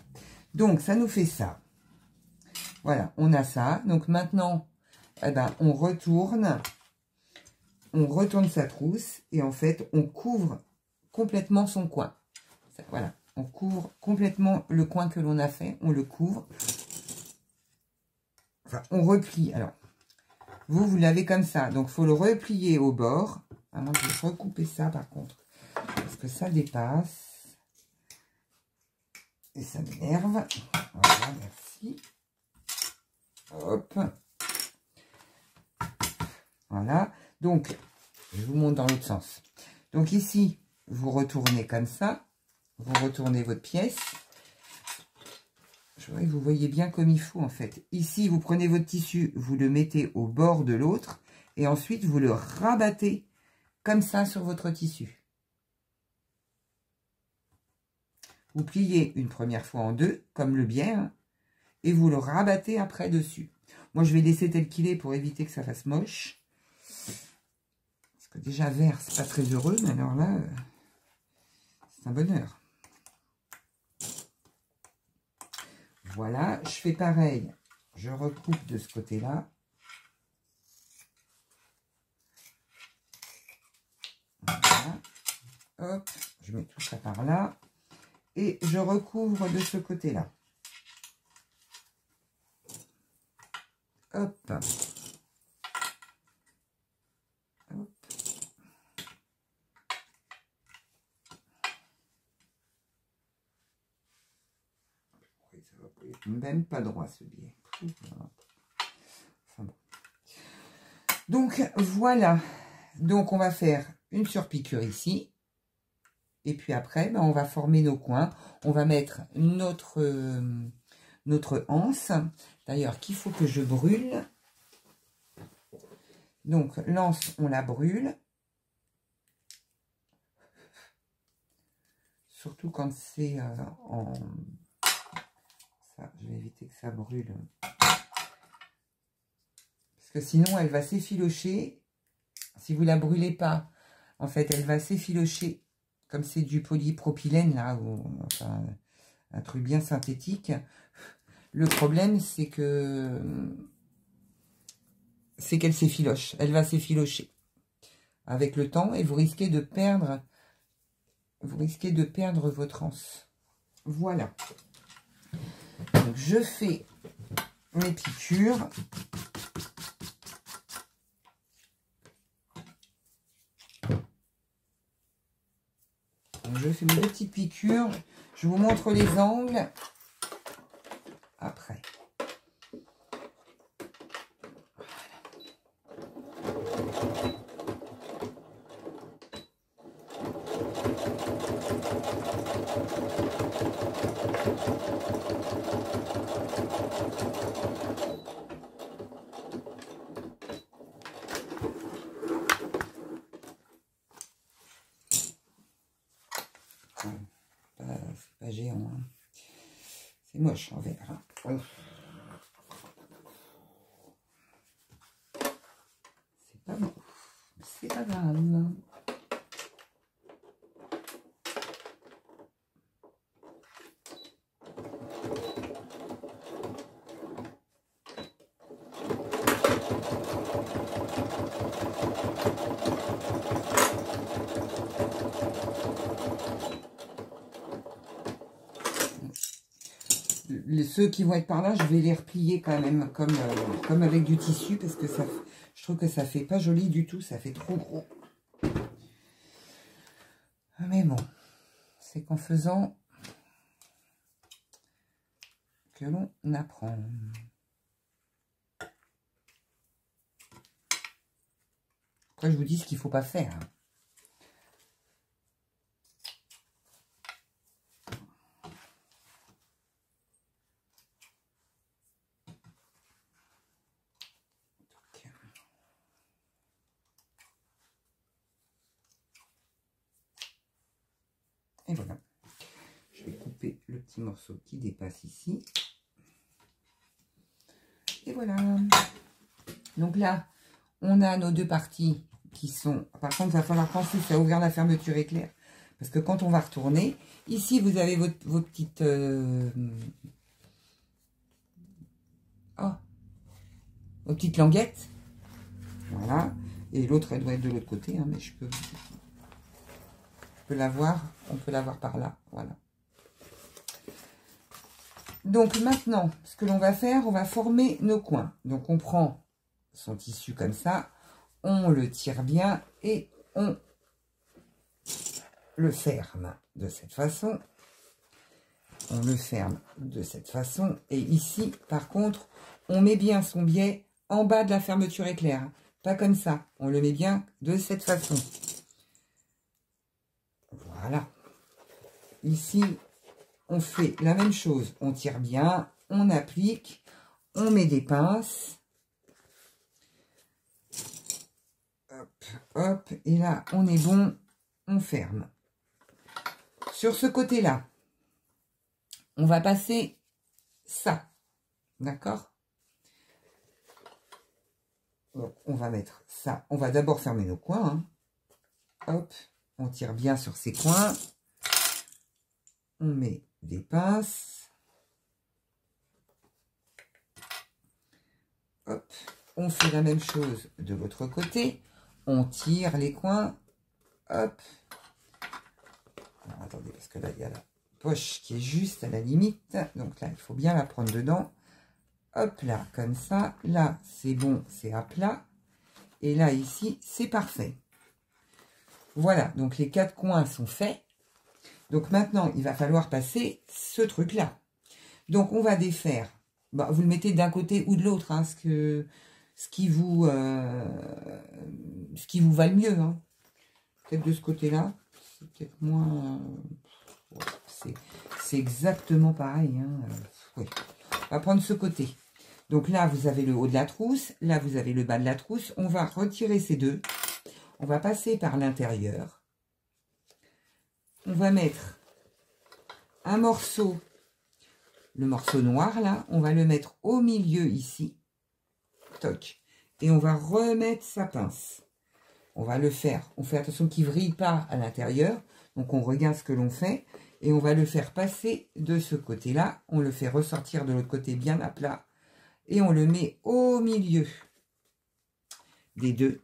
Donc, ça nous fait ça. Voilà, on a ça. Donc, maintenant, eh ben, on retourne sa trousse. Et en fait, on couvre complètement son coin. Ça, voilà, on couvre complètement le coin que l'on a fait. On le couvre. Enfin, on replie. Alors, vous l'avez comme ça. Donc, il faut le replier au bord. Ah, moi, je vais recouper ça, par contre. Parce que ça dépasse. Et ça m'énerve. Voilà, merci. Hop. Voilà. Donc, je vous montre dans l'autre sens. Donc, ici, vous retournez comme ça. Vous retournez votre pièce. Je Je voudrais que vous voyez bien comme il faut en fait. Ici, vous prenez votre tissu, vous le mettez au bord de l'autre et ensuite vous le rabattez comme ça sur votre tissu. Vous pliez une première fois en deux, comme le biais, hein, et vous le rabattez après dessus. Moi, je vais laisser tel qu'il est pour éviter que ça fasse moche. Parce que déjà, vert, c'est pas très heureux, mais alors là, c'est un bonheur. Voilà, je fais pareil. Je recoupe de ce côté-là. Voilà. Hop, je mets tout ça par là. Et je recouvre de ce côté-là. Hop. Hop. Même pas droit ce biais. Enfin bon. Donc voilà. Donc on va faire une surpiqûre ici. Et puis après, ben, on va former nos coins. On va mettre notre anse. D'ailleurs, qu'il faut que je brûle. Donc l'anse, on la brûle. Surtout quand c'est en... Ça, je vais éviter que ça brûle. Parce que sinon, elle va s'effilocher. Si vous ne la brûlez pas, en fait, elle va s'effilocher. Comme c'est du polypropylène, là, ou enfin, un truc bien synthétique. Le problème, c'est qu'elle s'effiloche. Elle va s'effilocher avec le temps et vous risquez de perdre votre anse. Voilà. Donc, je fais mes piqûres. Donc, je fais mes deux petites piqûres. Je vous montre les angles après. C'est pas géant, hein. C'est moche en vert, hein. C'est pas bon, c'est pas grave. Ceux qui vont être par là, je vais les replier quand même comme avec du tissu parce que ça, je trouve que ça fait pas joli du tout, ça fait trop gros. Mais bon, c'est qu'en faisant que l'on apprend. Après, je vous dis ce qu'il ne faut pas faire. Et voilà. Je vais couper le petit morceau qui dépasse ici. Et voilà. Donc là, on a nos deux parties qui sont... Par contre, il va falloir penser à ouvrir la fermeture éclair. Parce que quand on va retourner, ici, vous avez vos petites... vos petites languettes. Voilà. Et l'autre, elle doit être de l'autre côté. Hein, mais je peux la voir. On peut la voir par là. Voilà. Donc maintenant, ce que l'on va faire, on va former nos coins. Donc on prend son tissu comme ça, on le tire bien et on le ferme de cette façon. On le ferme de cette façon. Et ici, par contre, on met bien son biais en bas de la fermeture éclair. Pas comme ça. On le met bien de cette façon. Voilà. Ici, on fait la même chose. On tire bien on applique, on met des pinces. Hop, hop, et là, on est bon, on ferme. Sur ce côté-là, on va passer ça, d'accord? Donc, on va mettre ça. On va d'abord fermer nos coins, hein. Hop, on tire bien sur ces coins. On met des pinces. Hop, on fait la même chose de l'autre côté. On tire les coins. Hop. Alors, attendez, parce que là, il y a la poche qui est juste à la limite. Donc là, il faut bien la prendre dedans. Hop là, comme ça. Là, c'est bon, c'est à plat. Et là, ici, c'est parfait. Voilà, donc les 4 coins sont faits. Donc maintenant, il va falloir passer ce truc-là. Donc on va défaire. Bah, vous le mettez d'un côté ou de l'autre, hein, ce qui vous va le mieux. Hein. Peut-être de ce côté-là. C'est peut-être moins... c'est exactement pareil. Hein. Oui. On va prendre ce côté. Donc là, vous avez le haut de la trousse. Là, vous avez le bas de la trousse. On va retirer ces deux. On va passer par l'intérieur. On va mettre un morceau, le morceau noir là, on va le mettre au milieu ici. Toc. Et on va remettre sa pince. On va le faire. On fait attention qu'il ne vrille pas à l'intérieur. Donc on regarde ce que l'on fait. Et on va le faire passer de ce côté-là. On le fait ressortir de l'autre côté bien à plat. Et on le met au milieu des deux.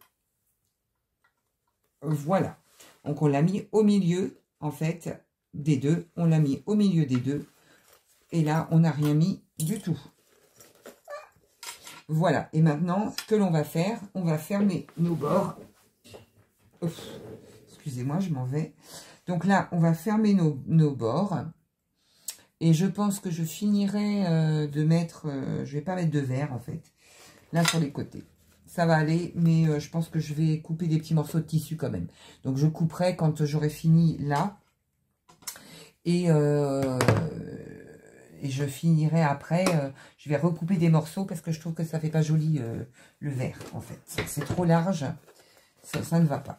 Voilà. Donc on l'a mis au milieu, en fait, des deux. On l'a mis au milieu des deux. Et là, on n'a rien mis du tout. Voilà. Et maintenant, ce que l'on va faire, on va fermer nos bords. Excusez-moi, je m'en vais. Donc là, on va fermer nos bords. Et je pense que je finirai de mettre... je vais pas mettre de verre, en fait. Là, sur les côtés. Ça va aller, mais je pense que je vais couper des petits morceaux de tissu quand même. Donc, je couperai quand j'aurai fini là. Et je finirai après. Je vais recouper des morceaux parce que je trouve que ça fait pas joli le vert, en fait. C'est trop large. Ça ne va pas.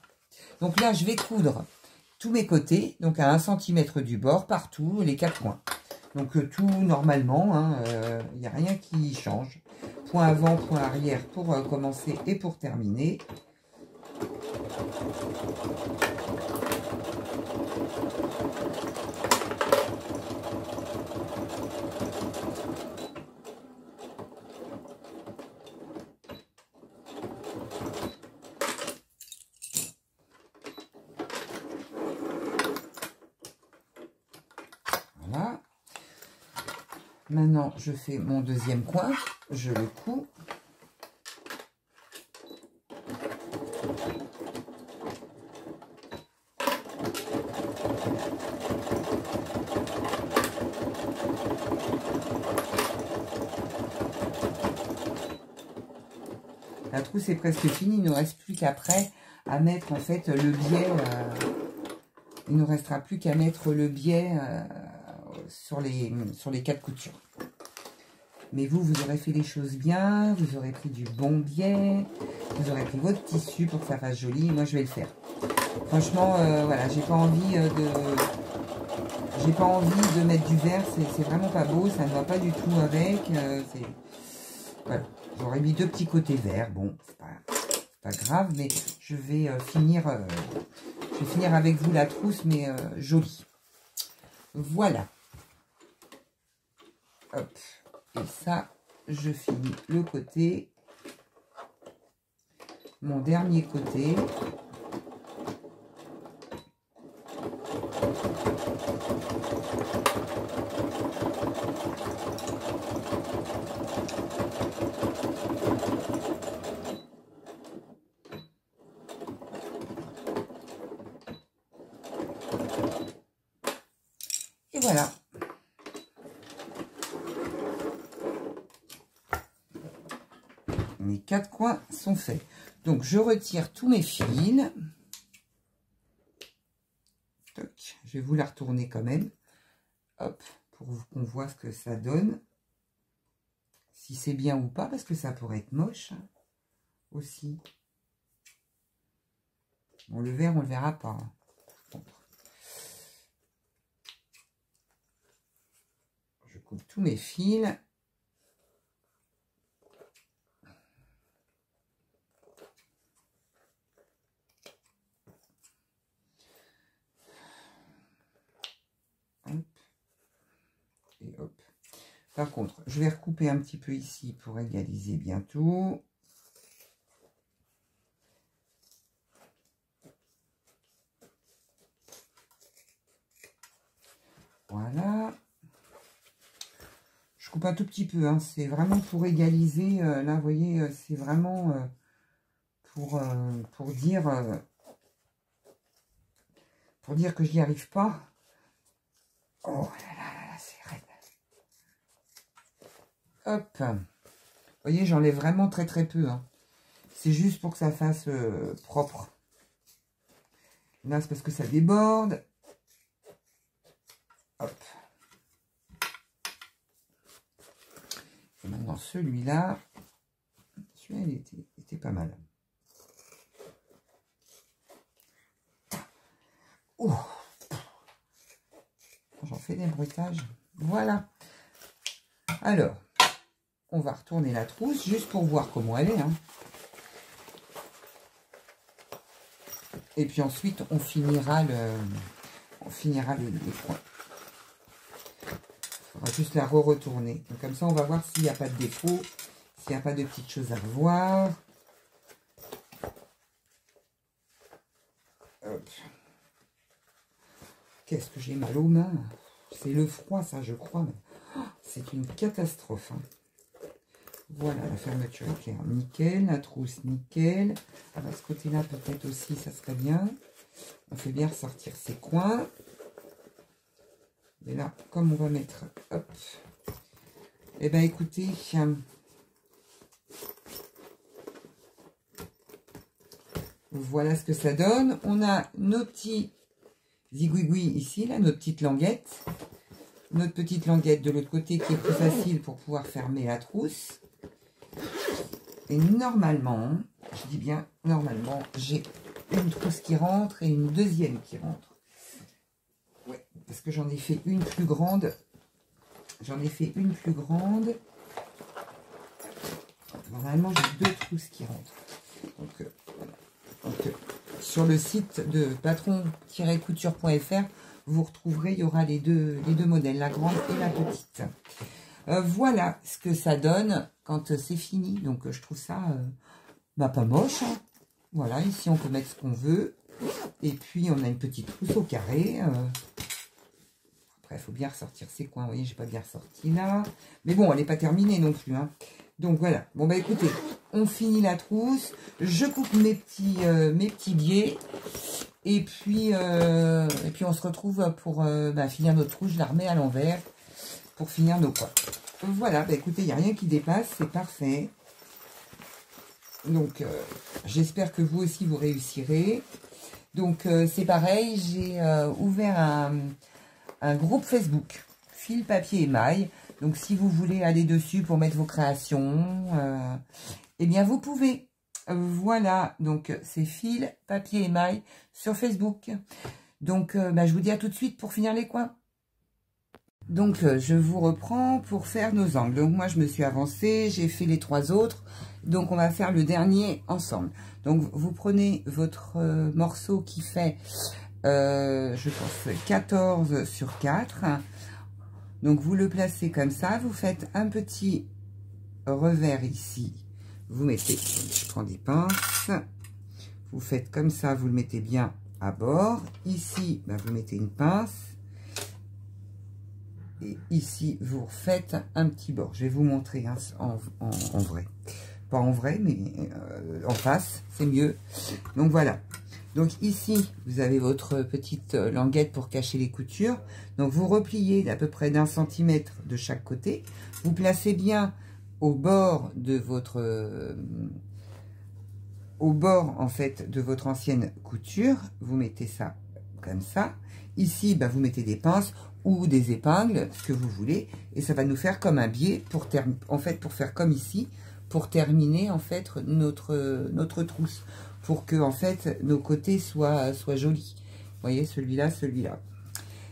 Donc là, je vais coudre tous mes côtés. Donc, à 1 cm du bord, partout, les 4 coins. Donc, tout normalement. Il n'y a rien qui change. Point avant, point arrière pour commencer et pour terminer. Voilà. Maintenant, je fais mon deuxième coin. Je le couds. La trousse est presque finie. Il ne nous reste plus qu'après à mettre en fait le biais. Il ne nous restera plus qu'à mettre le biais sur les 4 coutures. Mais vous aurez fait les choses bien, vous aurez pris du bon biais, vous aurez pris votre tissu pour que ça fasse joli. Moi, je vais le faire. Franchement, voilà, j'ai pas envie de mettre du vert. C'est vraiment pas beau, ça ne va pas du tout avec. Voilà, j'aurais mis 2 petits côtés verts. Bon, c'est pas grave, mais je vais finir avec vous la trousse, mais jolie. Voilà. Hop. Et ça, je finis le côté. Mon dernier côté. Et voilà. Mes 4 coins sont faits. Donc, je retire tous mes fils. Toc. Je vais vous la retourner quand même. Hop, pour qu'on voit ce que ça donne. si c'est bien ou pas, parce que ça pourrait être moche hein, aussi. Bon, le vert, on le verra pas. Hein. Je coupe tous mes fils. Hop. Et hop. Par contre, je vais recouper un petit peu ici pour égaliser bien tout. Voilà. Je coupe un tout petit peu, hein. C'est vraiment pour égaliser. Là, vous voyez, c'est vraiment pour dire que je n'y arrive pas. Oh là là là, c'est raide. Hop. Vous voyez, j'enlève vraiment très très peu. Hein. C'est juste pour que ça fasse propre. Là, c'est parce que ça déborde. Hop. Et maintenant, celui-là, il était pas mal. Oh, j'en fais des bruitages. Voilà. Alors, on va retourner la trousse juste pour voir comment elle est. Hein. Et puis ensuite, on finira les coins. On va juste la retourner. Donc comme ça, on va voir s'il n'y a pas de défaut, s'il n'y a pas de petites choses à revoir. Qu'est-ce que j'ai mal aux mains. C'est le froid, ça, je crois. C'est une catastrophe. Hein. Voilà, la fermeture est claire. Nickel. La trousse, nickel. Alors, ce côté-là, peut-être aussi, ça serait bien. On fait bien ressortir ces coins. Et là, comme on va mettre... Hop. Eh bien, écoutez... Voilà ce que ça donne. On a nos petits zigouigouis ici, là, notre petite languette. Notre petite languette de l'autre côté qui est plus facile pour pouvoir fermer la trousse. Et normalement, je dis bien normalement, j'ai une trousse qui rentre et une deuxième qui rentre. Ouais, parce que j'en ai fait une plus grande. J'en ai fait une plus grande. Normalement, j'ai deux trousses qui rentrent. Donc, sur le site de patron-couture.fr, vous retrouverez, il y aura les deux modèles, la grande et la petite. Voilà ce que ça donne quand c'est fini. Donc, je trouve ça pas moche. Hein. Voilà, ici, on peut mettre ce qu'on veut. Et puis, on a une petite trousse au carré. Après, il faut bien ressortir ces coins. Vous voyez, j'ai pas bien ressorti là. Mais bon, elle n'est pas terminée non plus. Hein. Donc, voilà. Bon, bah écoutez, on finit la trousse. Je coupe mes petits biais. Et puis, on se retrouve pour finir notre trousse. Je la remets à l'envers pour finir nos coins. Voilà, bah écoutez, il n'y a rien qui dépasse. C'est parfait. Donc, j'espère que vous aussi, vous réussirez. Donc, c'est pareil. J'ai ouvert un groupe Facebook, fil, papier, émail. Donc, si vous voulez aller dessus pour mettre vos créations, eh bien, vous pouvez. Voilà, donc c'est fil, papier, émail sur Facebook. Donc, je vous dis à tout de suite pour finir les coins. Donc, je vous reprends pour faire nos angles. Donc, moi, je me suis avancée, j'ai fait les 3 autres. Donc, on va faire le dernier ensemble. Donc, vous prenez votre morceau qui fait, je pense, 14 sur 4. Donc, vous le placez comme ça. Vous faites un petit revers ici. Vous mettez, je prends des pinces. Vous faites comme ça, vous le mettez bien à bord. Ici, vous mettez une pince. Et ici, vous faites un petit bord. Je vais vous montrer hein, en vrai. Pas en vrai, mais en face, c'est mieux. Donc, voilà. Donc, ici, vous avez votre petite languette pour cacher les coutures. Donc, vous repliez d'à peu près d'1 centimètre de chaque côté. Vous placez bien au bord de votre... en fait, de votre ancienne couture. Vous mettez ça comme ça. Ici, bah, vous mettez des pinces ou des épingles, ce que vous voulez, et ça va nous faire comme un biais pour faire comme ici, pour terminer en fait notre trousse, pour que en fait nos côtés soient jolis. Vous voyez, celui-là, celui-là.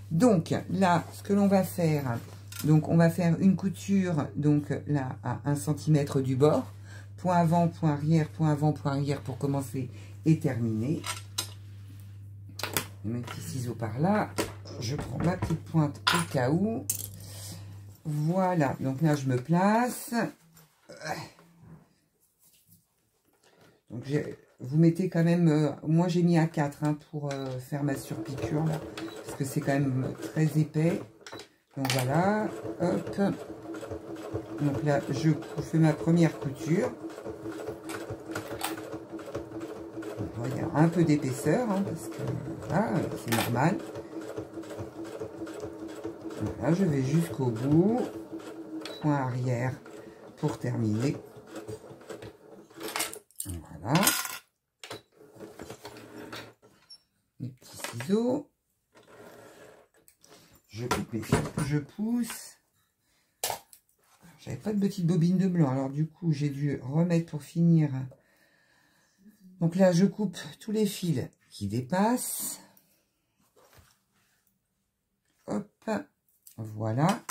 Donc là, ce que l'on va faire, donc on va faire une couture, donc là à 1 cm du bord, point avant, point arrière, point avant, point arrière pour commencer et terminer. Je mets un petit ciseau par là, je prends ma petite pointe au cas où. Voilà, donc là je me place. Donc vous mettez quand même, moi j'ai mis à 4 hein, pour faire ma surpiqûre là, parce que c'est quand même très épais. Donc voilà, hop. Donc là je fais ma première couture. Il y a un peu d'épaisseur, hein, parce que voilà, c'est normal. Voilà, je vais jusqu'au bout, point arrière pour terminer. Voilà. Mes petits ciseaux. Je coupe, je pousse. J'avais pas de petite bobine de blanc, alors du coup j'ai dû remettre pour finir. Donc là je coupe tous les fils qui dépassent. Hop, voilà.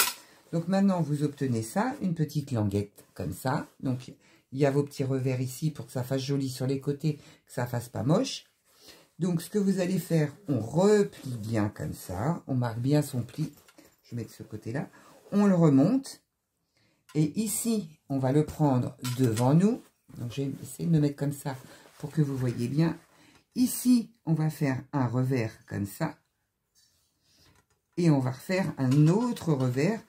Donc maintenant vous obtenez ça, une petite languette comme ça. Donc il y a vos petits revers ici pour que ça fasse joli sur les côtés, que ça fasse pas moche. Donc ce que vous allez faire, on replie bien comme ça, on marque bien son pli. Je mets de ce côté-là, on le remonte. Et ici, on va le prendre devant nous. Donc je vais essayer de me mettre comme ça pour que vous voyez bien. Ici, on va faire un revers comme ça. Et on va refaire un autre revers.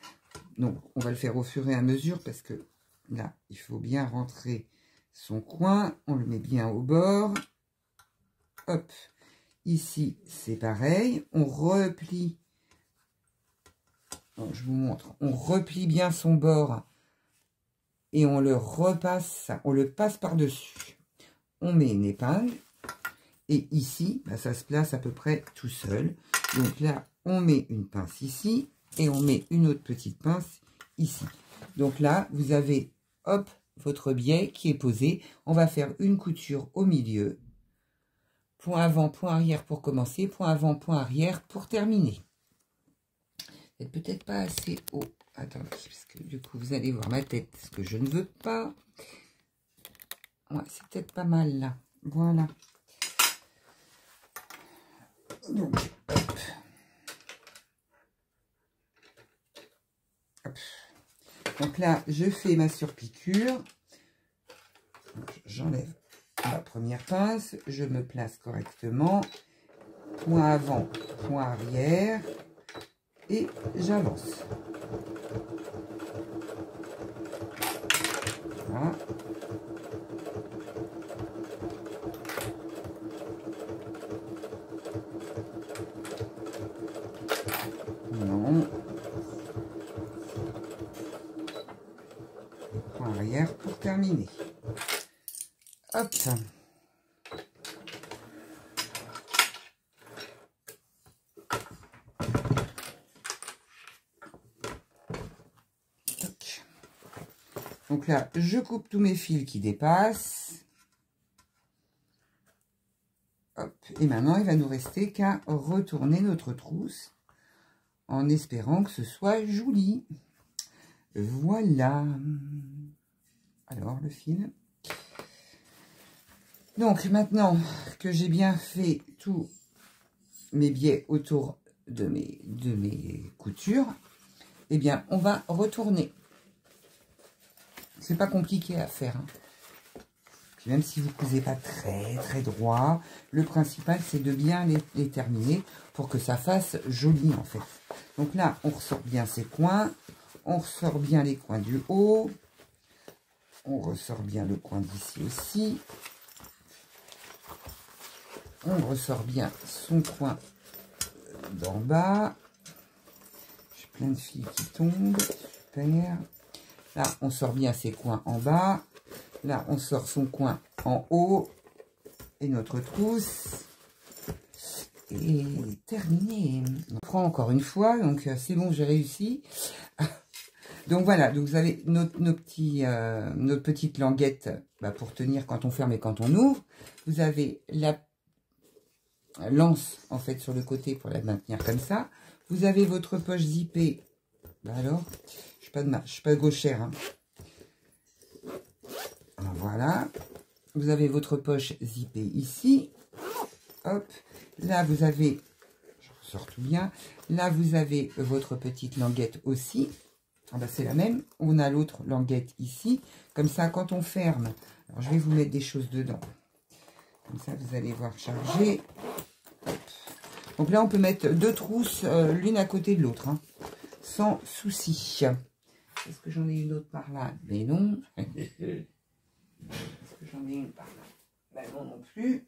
Donc on va le faire au fur et à mesure parce que là, il faut bien rentrer son coin. On le met bien au bord. Hop. Ici, c'est pareil. On replie. Donc, je vous montre. On replie bien son bord. Et on le repasse. On le passe par-dessus. On met une épingle. Et ici, bah, ça se place à peu près tout seul. Donc là, on met une pince ici. Et on met une autre petite pince ici. Donc là, vous avez, hop, votre biais qui est posé. On va faire une couture au milieu. Point avant, point arrière pour commencer. Point avant, point arrière pour terminer. C'est peut-être pas assez haut. Attendez, parce que du coup, vous allez voir ma tête, ce que je ne veux pas. Ouais, c'est peut-être pas mal là. Voilà. Donc, hop. Hop. Donc là, je fais ma surpiqûre. J'enlève la première pince. Je me place correctement. Point avant, point arrière. Et j'avance. Voilà. Non. Point arrière pour terminer. Hop. Donc là, je coupe tous mes fils qui dépassent. Hop. Et maintenant, il va nous rester qu'à retourner notre trousse en espérant que ce soit joli. Voilà. Alors, le fil. Donc, maintenant que j'ai bien fait tous mes biais autour de mes coutures, eh bien, on va retourner. C'est pas compliqué à faire. Hein. Puis même si vous ne cousez pas très droit, le principal c'est de bien les terminer pour que ça fasse joli en fait. Donc là, on ressort bien ses coins, on ressort bien les coins du haut, on ressort bien le coin d'ici aussi, on ressort bien son coin d'en bas. J'ai plein de fils qui tombent, super. Là, on sort bien ses coins en bas. Là, on sort son coin en haut. Et notre trousse. est terminé. On prend encore une fois, donc c'est bon, j'ai réussi. Donc voilà, donc vous avez notre petite languette pour tenir quand on ferme et quand on ouvre. Vous avez la lance en fait sur le côté pour la maintenir comme ça. Vous avez votre poche zippée. Alors, je suis pas gauchère. Hein. Alors, voilà. Vous avez votre poche zippée ici. Hop. Là, vous avez, je ressors tout bien. Là, vous avez votre petite languette aussi. Ah bah, c'est la même. On a l'autre languette ici. Comme ça, quand on ferme, alors je vais vous mettre des choses dedans. Comme ça, vous allez voir charger. Hop. Donc là, on peut mettre 2 trousses l'une à côté de l'autre, hein, sans souci. Est-ce que j'en ai une autre par là? Mais non. Est-ce que j'en ai une par là? Ben non, non plus.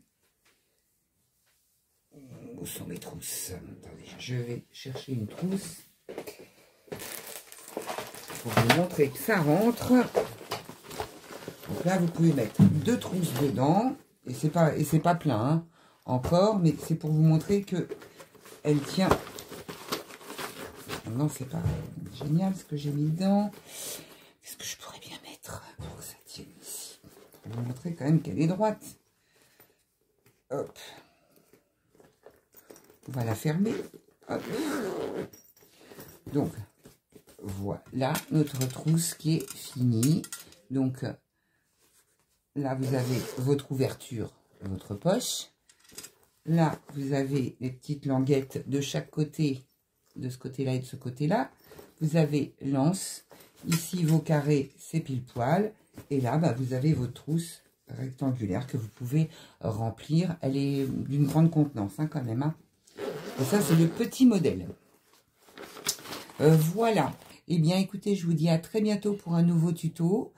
Où sont mes trousses? Attendez, je vais chercher une trousse pour vous montrer que ça rentre. Donc là, vous pouvez mettre 2 trousses dedans. Et c'est pas plein, hein, encore, mais c'est pour vous montrer que elle tient. Non, c'est pas génial ce que j'ai mis dedans. Qu'est-ce que je pourrais bien mettre pour que ça tienne ici? Pour vous montrer quand même qu'elle est droite. Hop. On va la fermer. Hop. Donc, voilà notre trousse qui est finie. Donc, là, vous avez votre ouverture, votre poche. Là, vous avez les petites languettes de chaque côté, de ce côté-là et de ce côté-là. Vous avez l'anse. Ici, vos carrés, c'est pile poil. Et là, vous avez votre trousse rectangulaire que vous pouvez remplir. Elle est d'une grande contenance, hein, quand même. Hein. Et ça, c'est le petit modèle. Voilà. Eh bien, écoutez, je vous dis à très bientôt pour un nouveau tuto.